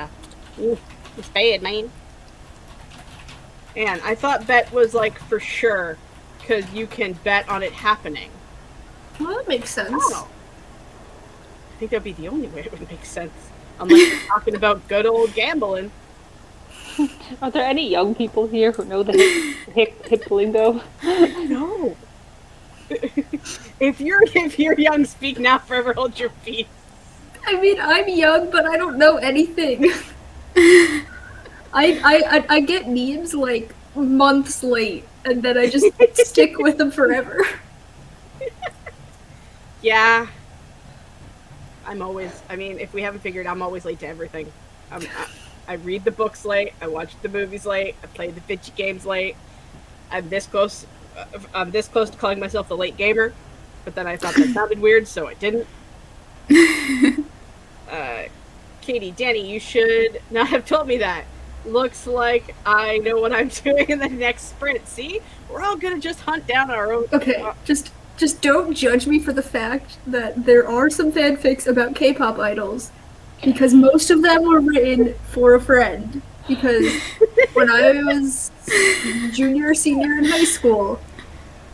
oof, it's bad, man. And I thought bet was like for sure, because you can bet on it happening. Well, that makes sense. Oh. I think that'd be the only way it would make sense. Unless we're talking about good old gambling. Are there any young people here who know the hip lingo? No. If you're young, speak now, forever hold your peace. I mean, I'm young, but I don't know anything. I get memes like months late, and then I just stick with them forever. Yeah. I mean, if we haven't figured, I'm always late to everything. I read the books late, I watch the movies late, I play the bitchy games late. I'm this close to calling myself the late gamer, but then I thought that sounded weird, so I didn't. Katie, Danny, you should not have told me that. Looks like I know what I'm doing in the next sprint. See? We're all gonna just hunt down our own... Okay, just don't judge me for the fact that there are some fanfics about K-pop idols, because most of them were written for a friend. Because when I was junior or senior in high school,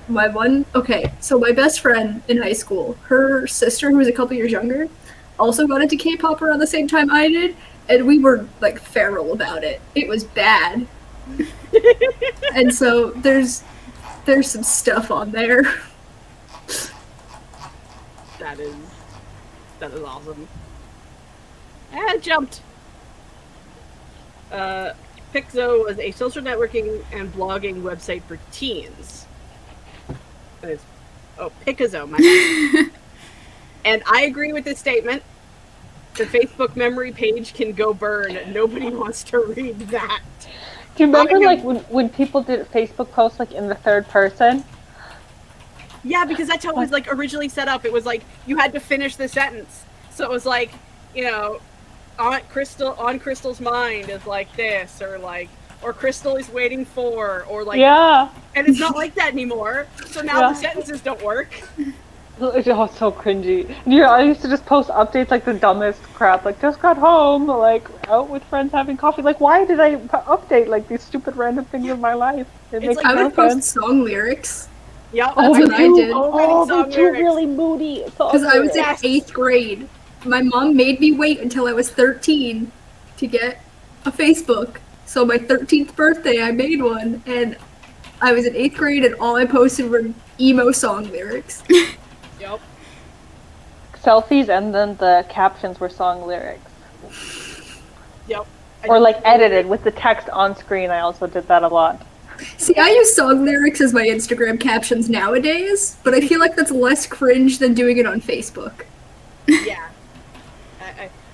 my best friend in high school, her sister, who was a couple years younger, also got into K-pop around the same time I did, and we were like feral about it. It was bad. And so there's some stuff on there. That is awesome. And jumped. Pixo was a social networking and blogging website for teens. Pickazo, my bad. And I agree with this statement. The Facebook memory page can go burn. Nobody wants to read that. Do you remember when people did Facebook posts like in the third person? Yeah, because that's how it was like originally set up. It was like you had to finish the sentence. So it was like, on Crystal's mind is like this, or Crystal is waiting for, or like, yeah. And it's not like that anymore. So now the sentences don't work. It's so cringy. Yeah, I used to just post updates like the dumbest crap, like just got home, like out with friends having coffee. Like, why did I update like these stupid random things in my life? It It's makes like I no would post sense. song lyrics Yep, Oh, that's me what I too. did. Oh, song me too. lyrics. Really moody song because I was in lyrics. Yes. 8th grade. My mom made me wait until I was 13 to get a Facebook. So my 13th birthday, I made one, and I was in 8th grade, and all I posted were emo song lyrics. Yep. Selfies, and then the captions were song lyrics, Yep. or like edited with the text on screen. I also did that a lot. See, I use song lyrics as my Instagram captions nowadays, but I feel like that's less cringe than doing it on Facebook. Yeah.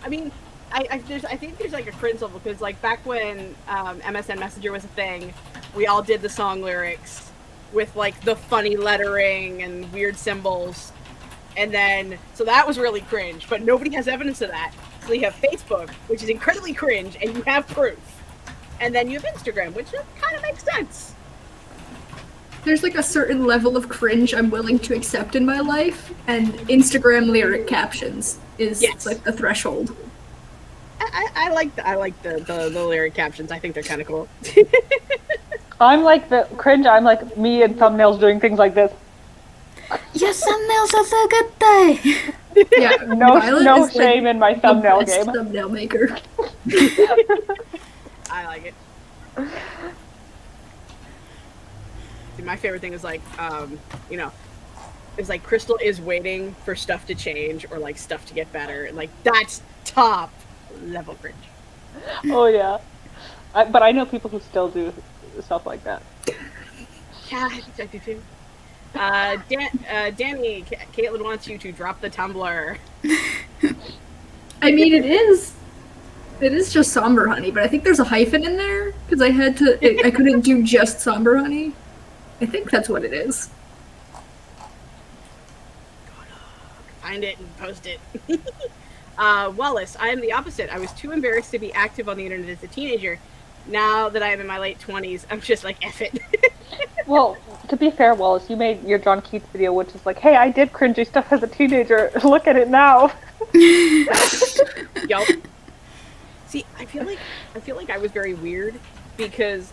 I mean, I think there's like a cringe level because like back when MSN Messenger was a thing, we all did the song lyrics with like the funny lettering and weird symbols, and then so that was really cringe. But nobody has evidence of that. So you have Facebook, which is incredibly cringe, and you have proof, and then you have Instagram, which kind of makes sense. There's like a certain level of cringe I'm willing to accept in my life, and Instagram lyric captions is Yes. like the threshold. I like the lyric captions. I think they're kind of cool. I'm like the cringe. I'm like me in thumbnails doing things like this. Your thumbnails are so good though. Yeah, No, Violet no is, like, shame in my the thumbnail best game. thumbnail maker. I like it. See, my favorite thing is like, you know, it's like Crystal is waiting for stuff to change or like stuff to get better. And like that's top level cringe. Oh yeah, but I know people who still do stuff like that. Yeah, I think I do too. Danny, Caitlin wants you to drop the Tumblr. I mean, it is just somber honey, but I think there's a hyphen in there because I couldn't do just somber honey. I think that's what it is. Find it and post it. Wallace, I am the opposite. I was too embarrassed to be active on the internet as a teenager. Now that I am in my late 20s, I'm just like, F it. Well, to be fair, Wallace, you made your John Keats video, which is like, hey, I did cringy stuff as a teenager. Look at it now. Yup. See, I feel like I was very weird because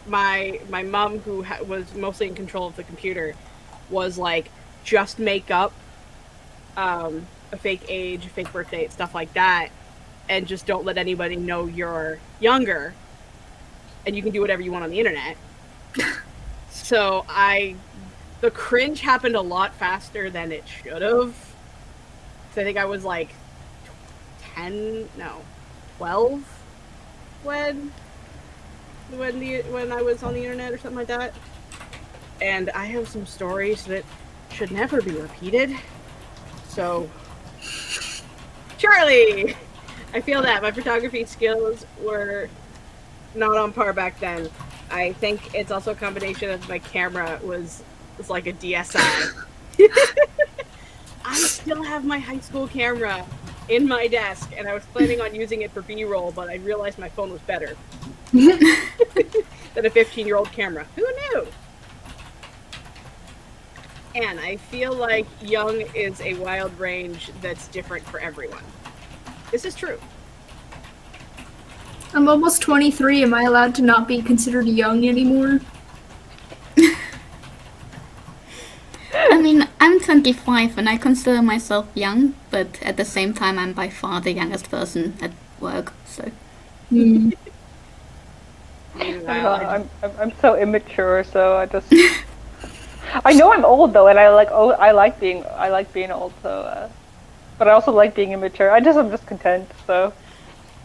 my mom, who was mostly in control of the computer, was like, just make up a fake age, fake birth date, stuff like that, and just don't let anybody know you're younger, and you can do whatever you want on the internet. So the cringe happened a lot faster than it should have. So I think I was like 12 when I was on the internet or something like that. And I have some stories that should never be repeated. So, Charlie, I feel that my photography skills were not on par back then. I think it's also a combination of my camera was like a DSi. I still have my high school camera in my desk, and I was planning on using it for B-roll, but I realized my phone was better than a 15-year-old camera. Who knew? And I feel like young is a wild range that's different for everyone. This is true. I'm almost 23. Am I allowed to not be considered young anymore? I mean, I'm 25 and I consider myself young, but at the same time, I'm by far the youngest person at work. So Meanwhile, I'm so immature, so I just I know I'm old though, and I like being old. So, but I also like being immature. I'm just content. So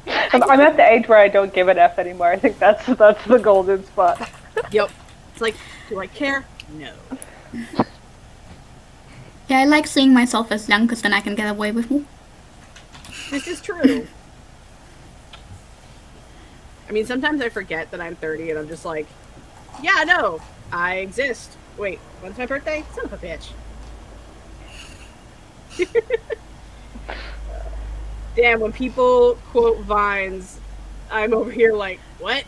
I'm at the age where I don't give an F anymore. I think that's the golden spot. Yep. It's like, do I care? No. yeah, I like seeing myself as young because then I can get away with more. This is true. I mean, sometimes I forget that I'm 30 and I'm just like, yeah, no, I exist. Wait, when's my birthday? Son of a bitch. Damn, when people quote Vines, I'm over here like, what?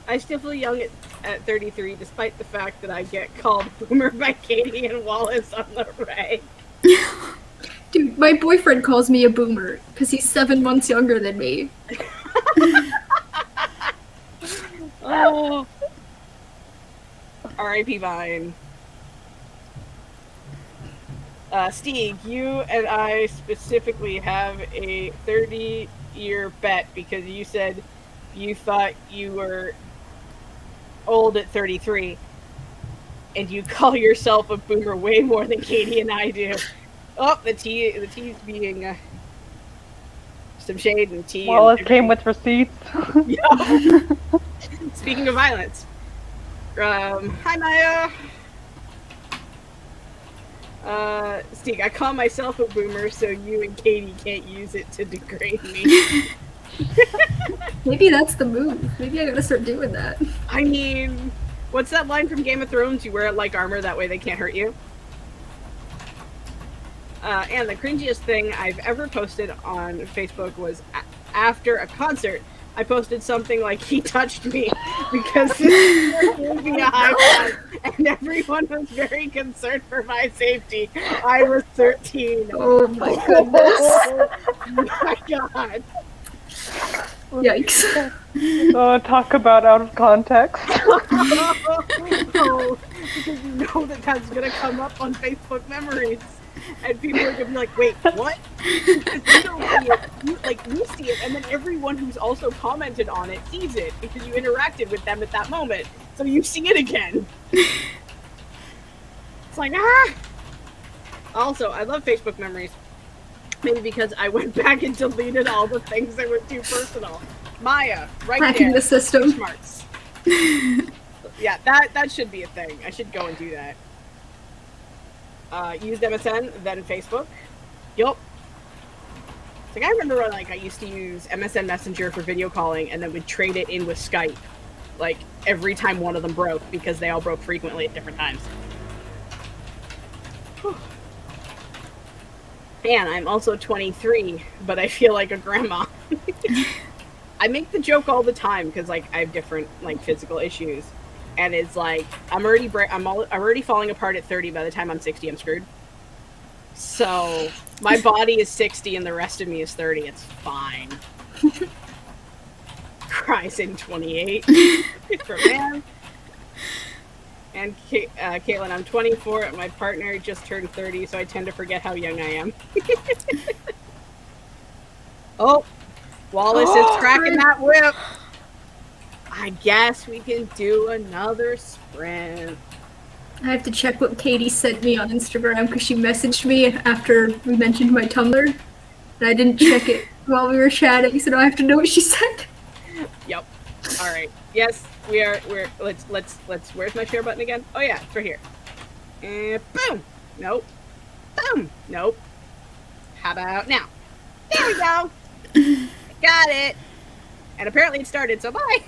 I still feel young at at 33, despite the fact that I get called boomer by Katie and Wallace on the reg. Dude, my boyfriend calls me a boomer because he's 7 months younger than me. Oh. R.I.P. Vine. Steve, you and I specifically have a 30-year bet because you said you thought you were old at 33, and you call yourself a boomer way more than Katie and I do. Oh, the tea's being some shade and tea. Wallace came with receipts. Yeah. Speaking of violence, hi Maya. Steve, I call myself a boomer, so you and Katie can't use it to degrade me. Maybe that's the move. Maybe I gotta start doing that. I mean, what's that line from Game of Thrones? You wear it like armor, that way they can't hurt you. And the cringiest thing I've ever posted on Facebook was after a concert. I posted something like, he touched me, because this gave me a high five, and everyone was very concerned for my safety. I was 13. Oh my goodness. Oh my god. Yikes. Oh, talk about out of context. Oh, because you know that that's going to come up on Facebook memories. And people are gonna be like, wait, what? Because you don't see it. You see it, and then everyone who's also commented on it sees it because you interacted with them at that moment. So you see it again. It's like, ah! Also, I love Facebook memories. Maybe because I went back and deleted all the things that were too personal. Maya, right Hacking there. the system. Smarts. Yeah, that should be a thing. I should go and do that. Used MSN, then Facebook. Yup. It's like I remember when I used to use MSN Messenger for video calling and then would trade it in with Skype. Like every time one of them broke because they all broke frequently at different times. Whew. Man, I'm also 23, but I feel like a grandma. I make the joke all the time because I have different physical issues. And it's like I'm already falling apart at 30. By the time I'm 60, I'm screwed. So my body is 60, and the rest of me is 30. It's fine. Cries in 28 for man. And Caitlin, I'm 24. And my partner just turned 30, so I tend to forget how young I am. Oh, Wallace is cracking that whip. I guess we can do another sprint. I have to check what Katie sent me on Instagram because she messaged me after we mentioned my Tumblr. And I didn't check it while we were chatting, so now I have to know what she said. Yep. Alright. Yes, we're let's where's my share button again? Oh yeah, it's right here. And boom! Nope. Boom! Nope. How about now? There we go! Got it! And apparently it started, so bye!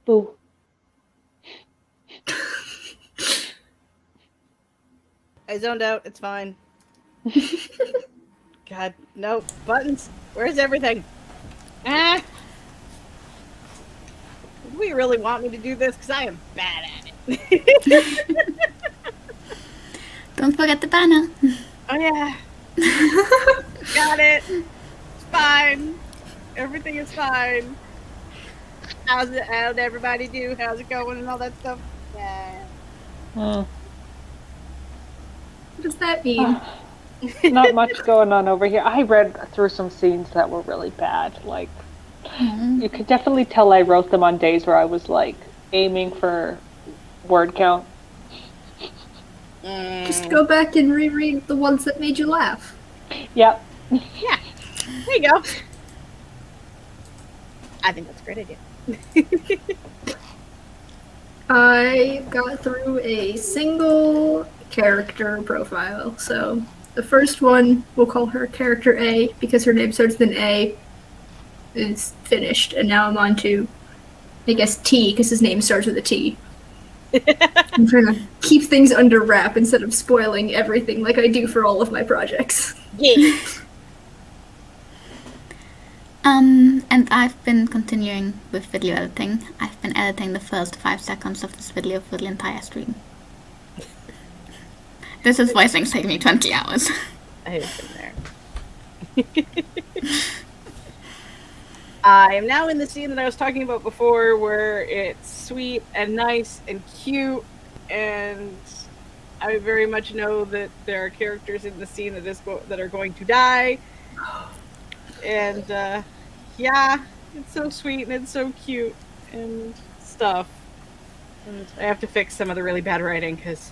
Boo. I zoned out. It's fine. God, no. Buttons. Where's everything? Ah! Do we really want me to do this? Because I am bad at it. Don't forget the banner. Oh, yeah. Got it. It's fine. Everything is fine. How'd everybody do? How's it going and all that stuff? Yeah. What does that mean? Not much going on over here. I read through some scenes that were really bad. Like, you could definitely tell I wrote them on days where I was like aiming for word count. Just go back and reread the ones that made you laugh. Yep. Yeah. There you go. I think that's a great idea. I got through a single character profile. So the first one, we'll call her character A because her name starts with an A, is finished. And now I'm on to, I guess, T because his name starts with a T. I'm trying to keep things under wrap instead of spoiling everything like I do for all of my projects. Yeah. And I've been continuing with video editing. I've been editing the first 5 seconds of this video for the entire stream. This is why things take me 20 hours. I have been there. I am now in the scene that I was talking about before where it's sweet and nice and cute, and I very much know that there are characters in the scene that are going to die. And yeah, it's so sweet and it's so cute and stuff. And I have to fix some of the really bad writing because,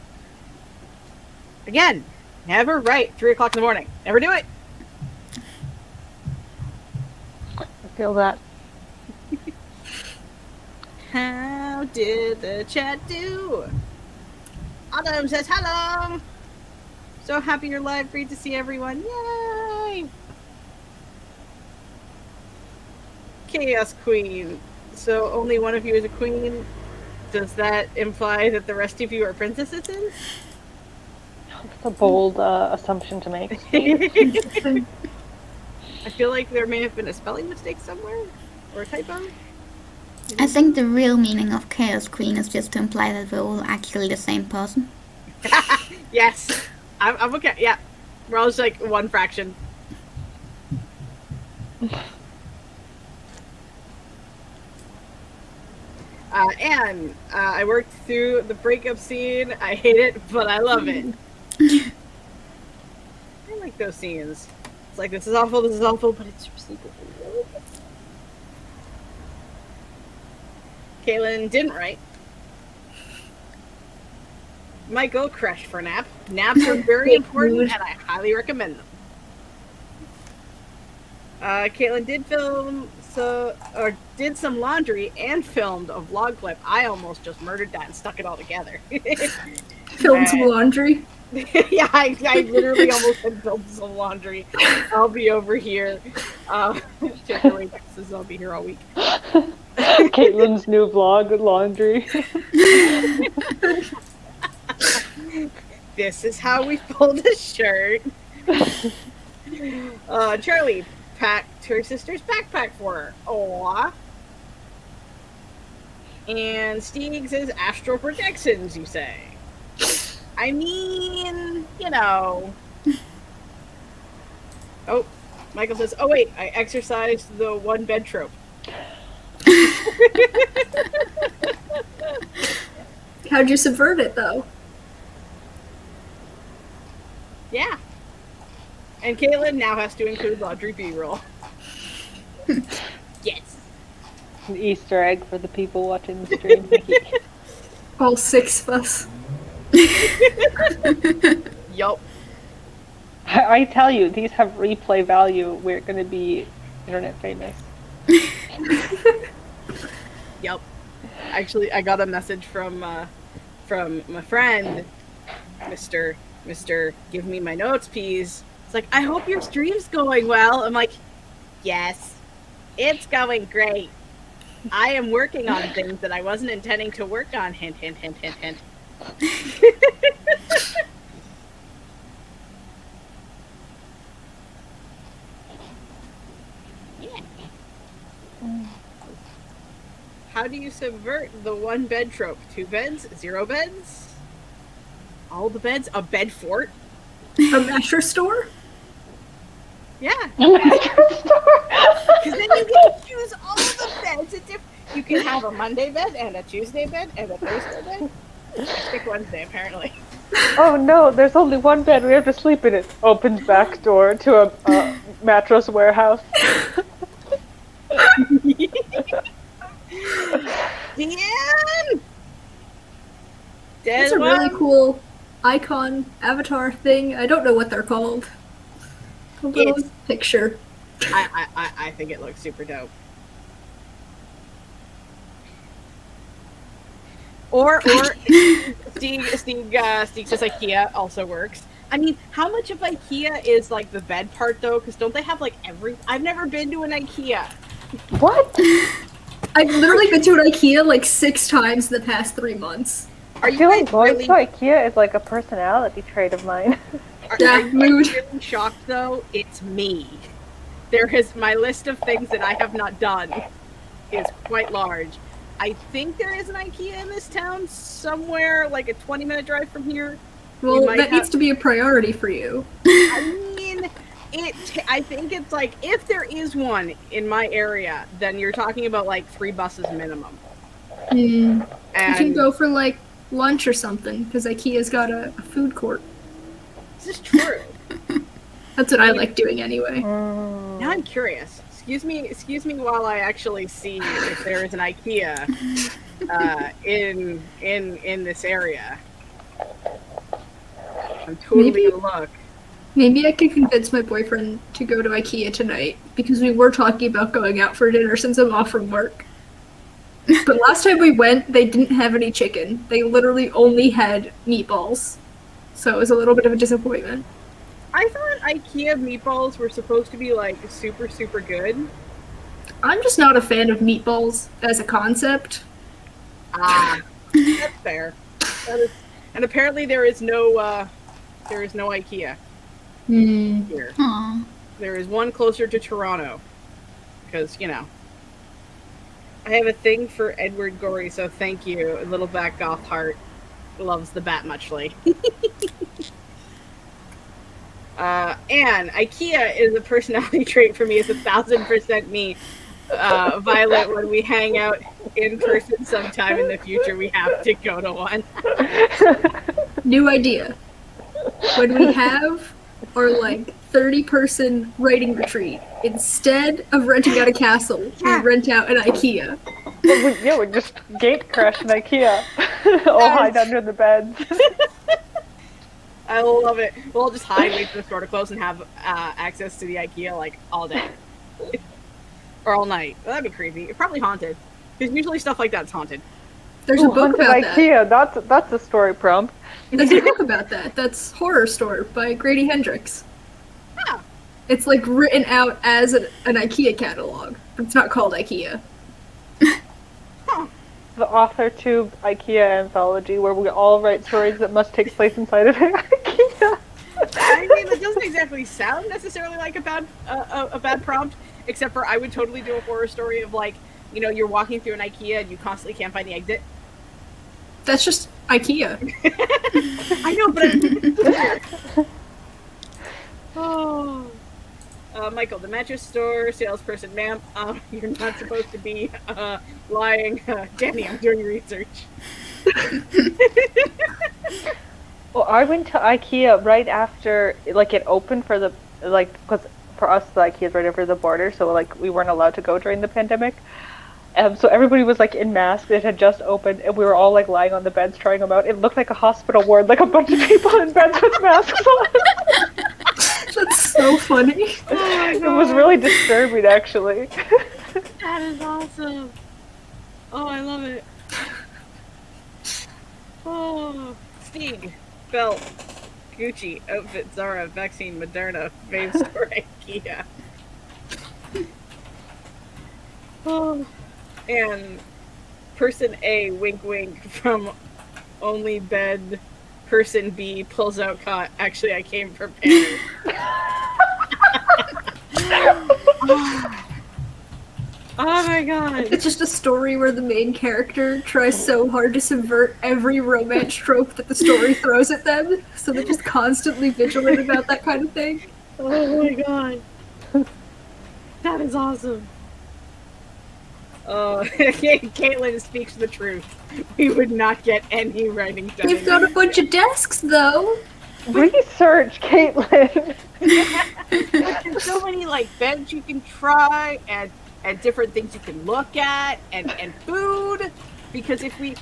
again, never write 3 o'clock in the morning. Never do it. I feel that. How did the chat do? Autumn says hello. So happy you're live. Great to see everyone. Yay! Chaos Queen. So only one of you is a queen. Does that imply that the rest of you are princesses? That's a bold assumption to make. I feel like there may have been a spelling mistake somewhere or a typo. I think the real meaning of Chaos Queen is just to imply that we're all actually the same person. Yes, I'm okay. Yeah, we're all just like one fraction. And I worked through the breakup scene. I hate it, but I love it. I like those scenes. It's like, this is awful, but it's super cool. Kaylin didn't write. Michael crashed for a nap. Naps are very important, and I highly recommend them. Caitlin did did some laundry and filmed a vlog clip. I almost just murdered that and stuck it all together. Filmed some laundry. Yeah, I literally almost had filmed some laundry. I'll be over here. Particularly Texas, I'll be here all week. Caitlin's new vlog, laundry. This is how we fold a shirt. Charlie packed her sister's backpack for her. Aww. And Steeg says astral projections, you say. I mean, you know. Oh, Michael says, oh wait, I exercised the one bed trope. How'd you subvert it, though? Yeah. And Caitlin now has to include laundry B-roll. Yes. An Easter egg for the people watching the stream. All 6 of us. Yup. I tell you, these have replay value. We're going to be internet famous. Yup. Actually, I got a message from my friend, Mr. Give me my notes, please. It's like, I hope your stream's going well. I'm like, yes, it's going great. I am working on things that I wasn't intending to work on. Hint, hint, hint, hint, hint. Yeah. How do you subvert the one bed trope? 2 beds? 0 beds? All the beds? A bed fort? A mattress store? Yeah. A mattress store. Because then you get to choose all the beds. You can have a Monday bed and a Tuesday bed and a Thursday bed. I pick Wednesday, apparently. Oh no, there's only one bed. We have to sleep in it. Opens back door to a mattress warehouse. Dan! That's a really cool icon avatar thing. I don't know what they're called. A little It's- picture. I think it looks super dope. Or Steve says IKEA also works. I mean, how much of IKEA is like the bed part though? Because don't they have like I've never been to an IKEA. What? I've literally been to an IKEA like 6 times in the past 3 months. Are I you feel guys like going really, to IKEA is like a personality trait of mine. are Yeah, you guys mood. really shocked though? It's me. My list of things that I have not done is quite large. I think there is an IKEA in this town somewhere, like a 20-minute drive from here. Well, might that needs have- to be a priority for you. I mean, I think it's like, if there is one in my area, then you're talking about like 3 buses minimum. You can And go for like lunch or something, because IKEA's got a food court. this is true. That's what I like doing anyway. Now I'm curious. Excuse me while I actually see if there is an IKEA in this area. I'm totally Maybe. gonna look. Maybe I could convince my boyfriend to go to IKEA tonight, because we were talking about going out for dinner since I'm off from work. But last time we went, they didn't have any chicken. They literally only had meatballs. So it was a little bit of a disappointment. I thought IKEA meatballs were supposed to be like super, super good. I'm just not a fan of meatballs as a concept. Ah, that's fair. And apparently there is no IKEA here. Aw. There is one closer to Toronto, because I have a thing for Edward Gorey, so thank you. Little Bat Goth Heart loves the bat muchly. And IKEA is a personality trait for me. It's 1,000% me. Violet, when we hang out in person sometime in the future, we have to go to one. New idea. When we have our like 30-person writing retreat, instead of renting out a castle, we rent out an IKEA. We just gate crash in IKEA. All hide under the beds. I love it. We'll just hide, wait for the store to close, and have access to the IKEA like all day. Or all night. Well, that'd be creepy. It's probably haunted. Because usually stuff like that's haunted. There's a book Haunted about that. IKEA. That's a story prompt. There's a book about that. That's Horror Store by Grady Hendrix. Ah. It's like written out as an IKEA catalog, but it's not called IKEA. The Authrortube IKEA anthology, where we all write stories that must take place inside of an IKEA. I mean, it doesn't exactly sound necessarily like a bad prompt, except for I would totally do a horror story of like, you're walking through an IKEA and you constantly can't find the exit. That's just IKEA. I know, but oh. Michael, the mattress store salesperson, ma'am, you're not supposed to be lying. Danny, I'm doing research. Well, I went to IKEA right after, like, it opened for the, like, because for us, the IKEA is right over the border, so, like, we weren't allowed to go during the pandemic. So everybody was, like, in masks. It had just opened, and we were all, like, lying on the beds trying them out. It looked like a hospital ward, like a bunch of people in beds with masks on. That's so funny. It was really disturbing, actually. That is awesome. Oh, I love it. Oh, Stieg, belt, Gucci, outfit, Zara, vaccine, Moderna, fave store, IKEA. Oh, And person A, wink wink, from only bed. Person B pulls out cot. Actually, I came prepared. Oh my god. It's just a story where the main character tries so hard to subvert every romance trope that the story throws at them, so they're just constantly vigilant about that kind of thing. Oh my god. That is awesome. Oh, Caitlin speaks the truth. We would not get any writing done. We've got a bunch of desks, though. Research, Caitlin. There's so many like beds you can try and different things you can look at and food. Because if we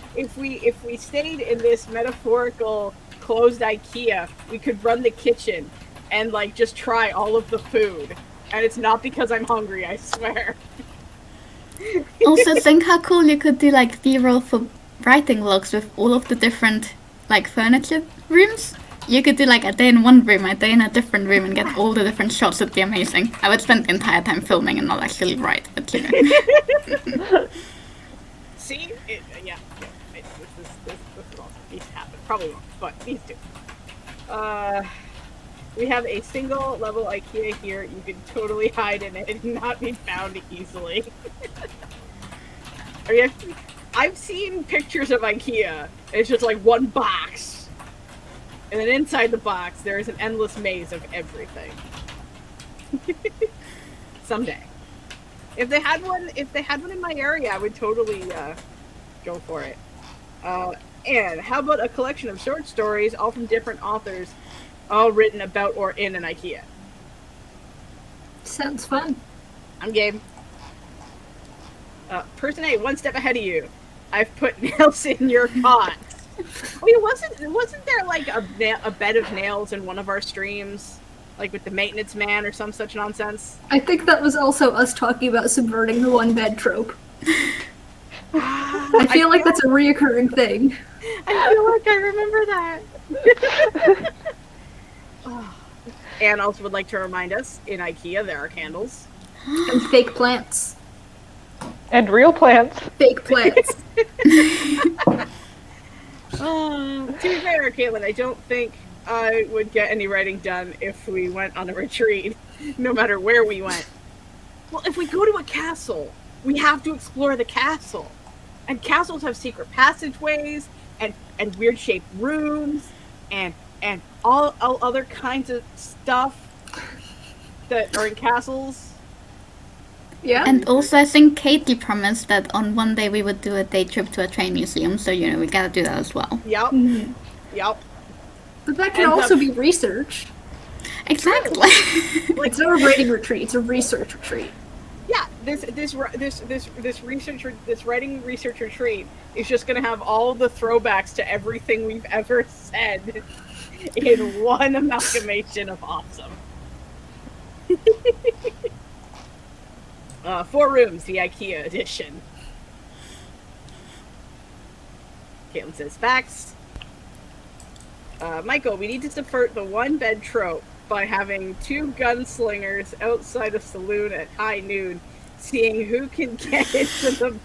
stayed in this metaphorical closed IKEA, we could run the kitchen and like just try all of the food. And it's not because I'm hungry, I swear. Also, think how cool you could do like B-roll for writing logs with all of the different like furniture rooms. You could do like a day in one room, a day in a different room, and get all the different shots. It'd be amazing. I would spend the entire time filming and not actually write, but you know. See? Yeah. This is awesome. Needs to happen. Probably won't, but needs to. We have a single level IKEA here. You can totally hide in it and not be found easily. I mean, I've seen pictures of IKEA. It's just like one box. And then inside the box, there is an endless maze of everything. Someday. If they had one in my area, I would totally go for it. And how about a collection of short stories, all from different authors, all written about or in an IKEA? Sounds fun. I'm game. Person A, one step ahead of you. I've put nails in your pot. I mean, wasn't there like a bed of nails in one of our streams, like with the maintenance man or some such nonsense? I think that was also us talking about subverting the one bed trope. I feel like that's a reoccurring thing. I feel like I remember that. Anne also would like to remind us, in IKEA there are candles. And fake plants. And real plants. Fake plants. To be fair, Caitlin, I don't think I would get any writing done if we went on a retreat, no matter where we went. Well, if we go to a castle, we have to explore the castle. And castles have secret passageways and weird shaped rooms and all other kinds of stuff that are in castles. Yeah. And also, I think Katie promised that on one day we would do a day trip to a train museum, so you know we gotta do that as well. Yep. Mhm. Yep. But that can also be research. Exactly. It's not a writing retreat, it's a research retreat. Yeah, this writing research retreat is just gonna have all the throwbacks to everything we've ever said in one amalgamation of awesome. 4 rooms, the IKEA edition. Caitlin says facts. Michael, we need to subvert the one bed trope by having 2 gunslingers outside a saloon at high noon, seeing who can get into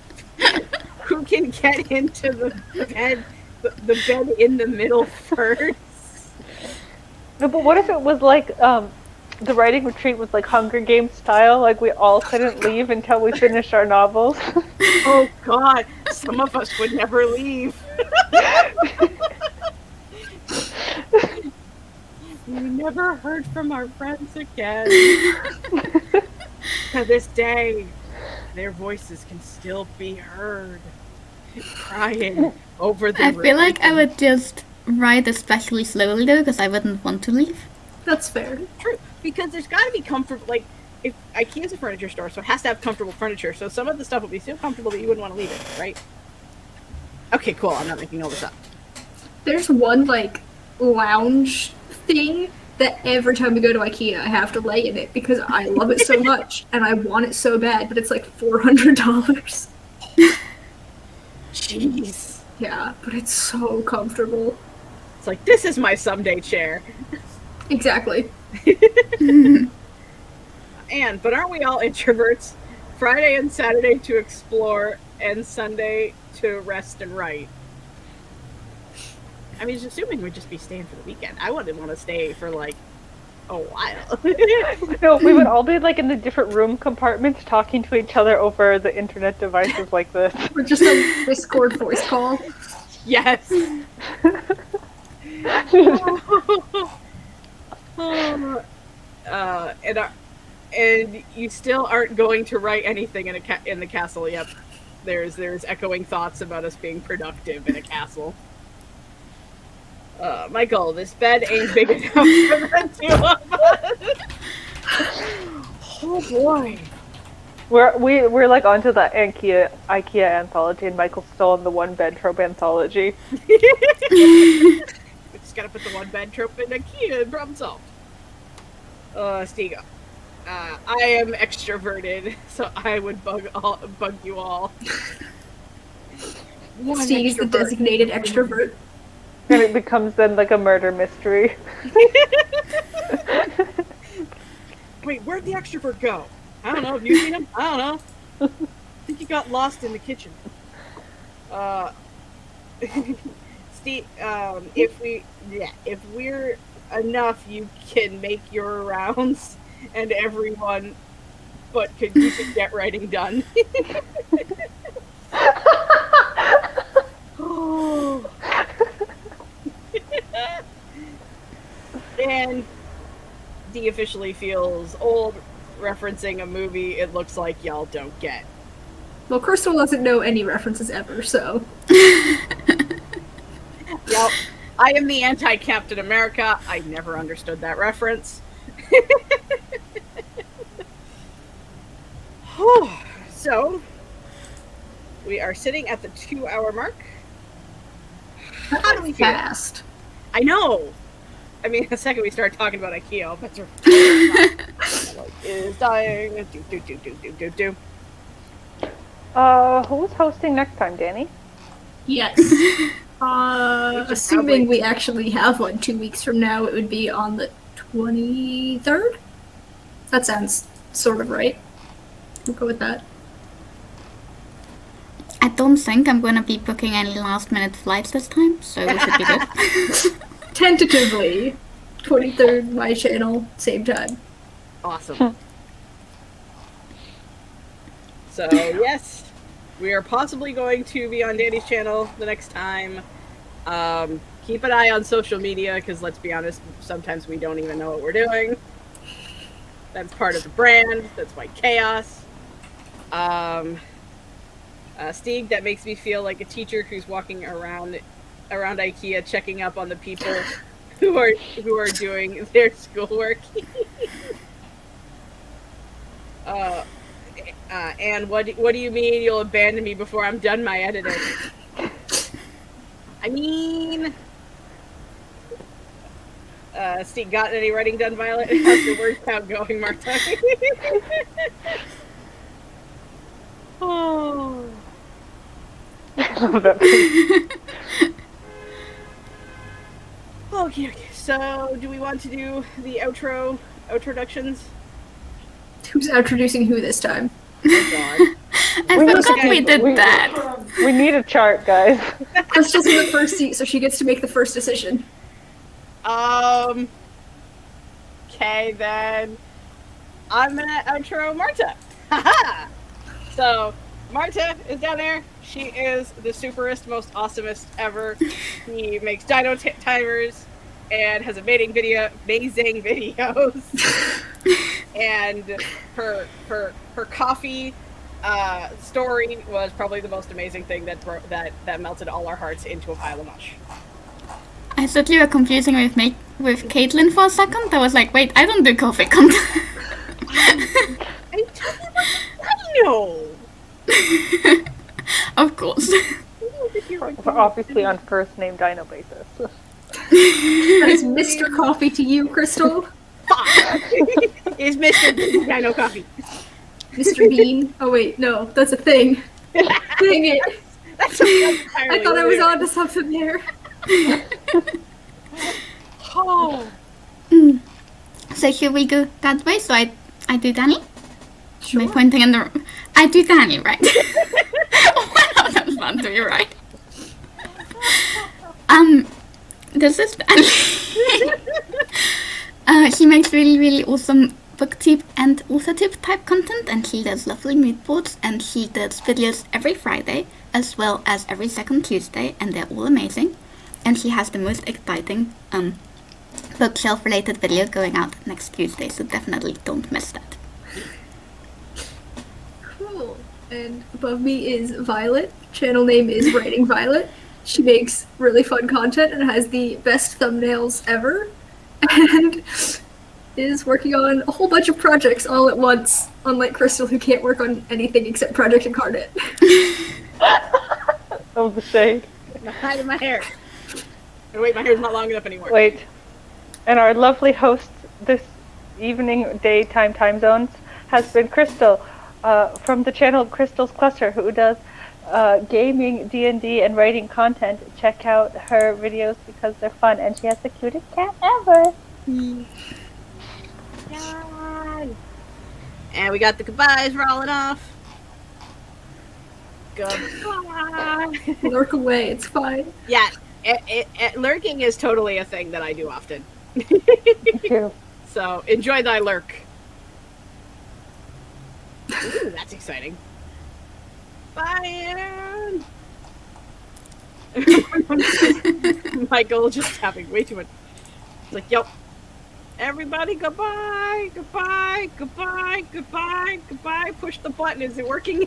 the bed, the bed in the middle first. No, but what if it was like the writing retreat was like Hunger Games style, like we all couldn't leave until we finished our novels? Oh god, some of us would never leave. We never heard from our friends again. To this day, their voices can still be heard, crying over the I feel like I would just write especially slowly though, because I wouldn't want to leave. That's fair. True, because there's got to be comfort. Like, if IKEA is a furniture store, so it has to have comfortable furniture. So some of the stuff will be so comfortable that you wouldn't want to leave it, right? Okay, cool. I'm not making all this up. There's one, like, lounge thing that every time we go to IKEA, I have to lay in it because I love it so much and I want it so bad, but it's like $400. Jeez. Yeah, but it's so comfortable. It's like, this is my someday chair. Exactly. But aren't we all introverts? Friday and Saturday to explore, and Sunday to rest and write. I mean, assuming we'd just be staying for the weekend. I wouldn't want to stay for like a while. No, we would all be like in the different room compartments talking to each other over the internet devices like this. We're just a Discord voice call. Yes. And you still aren't going to write anything in the castle yet. There's echoing thoughts about us being productive in a castle. Michael, this bed ain't big enough for the two of us. Oh boy. We're like onto the IKEA anthology, and Michael's still on the one bed trope anthology. We just gotta put the one bed trope in IKEA and problem solved. Stigo. I am extroverted, so I would bug you all. Steve is the designated extrovert. And it becomes then like a murder mystery. Wait, where'd the extrovert go? I don't know. Have you seen him? I don't know. I think he got lost in the kitchen. Steve, if we're enough, you can make your rounds, and everyone, but you can get writing done. Oh. And D officially feels old, referencing a movie it looks like y'all don't get. Well, Crystal doesn't know any references ever, so. Yep. I am the anti-Captain America. I never understood that reference. So, we are sitting at the 2-hour mark. How do we feel? Fast. I know! I mean, the second we start talking about IKEA, I'll bet is dying. Do. Who's hosting next time, Danny? Yes. Assuming we actually have one 2 weeks from now, it would be on the 23rd? That sounds sort of right. We'll go with that. I don't think I'm gonna be booking any last-minute flights this time, so we should be good. Tentatively, 23rd, my channel, same time. Awesome. So, yes, we are possibly going to be on Danny's channel the next time. Keep an eye on social media, because let's be honest, sometimes we don't even know what we're doing. That's part of the brand. That's why chaos. Stieg, that makes me feel like a teacher who's walking around IKEA checking up on the people who are doing their schoolwork. And what do you mean you'll abandon me before I'm done my editing? I mean, Steve, got any writing done, Violet? How's your word count going, Marta? Oh. Okay. So, do we want to do the outroductions? Who's introducing who this time? Oh God. I forgot we did that. We need a chart, guys. Crystal's in the first seat, so she gets to make the first decision. Okay, then I'm gonna outro Marta. Haha! So, Marta is down there. She is the superest, most awesomest ever. She makes dino timers and has amazing videos. And her coffee story was probably the most amazing thing that melted all our hearts into a pile of mush. I thought you were confusing with Caitlin for a second. I was like, wait, I don't do coffee content. I know. Of course. We're obviously on first name dino basis. That is Mr. Coffee to you, Crystal. Is Mr. Dino Coffee. Mr. Bean. Oh wait, no, that's a thing. Dang it. That's I thought I was onto something there. Oh. So should we go that way? So I do Danny? Sure. Am I pointing in the... I do Danny, right? fun to be right. This is he makes really awesome Booktube and Authrortube type content, and he does lovely mood boards, and he does videos every Friday as well as every second Tuesday, and they're all amazing. And he has the most exciting bookshelf related video going out next Tuesday, so definitely don't miss that. Cool. And above me is Violet. Channel name is Writing Violet. She makes really fun content and has the best thumbnails ever. And is working on a whole bunch of projects all at once, unlike Crystal, who can't work on anything except Project Incarnate. Oh, the shade. I'm hiding my hair. Oh, wait, my hair's not long enough anymore. Wait. And our lovely host this evening, daytime time zones has been Crystal from the channel Crystal's Cluster, who does gaming, D&D, and writing content. Check out her videos because they're fun, and she has the cutest cat ever. Yay. And we got the goodbyes rolling off. Goodbye. Lurk away, it's fine. Yeah, lurking is totally a thing that I do often. Me too. So enjoy thy lurk. Ooh, that's exciting. Bye, Aaron. Michael just having way too much. It's like, yo, everybody, goodbye, goodbye, goodbye, goodbye, goodbye. Push the button. Is it working?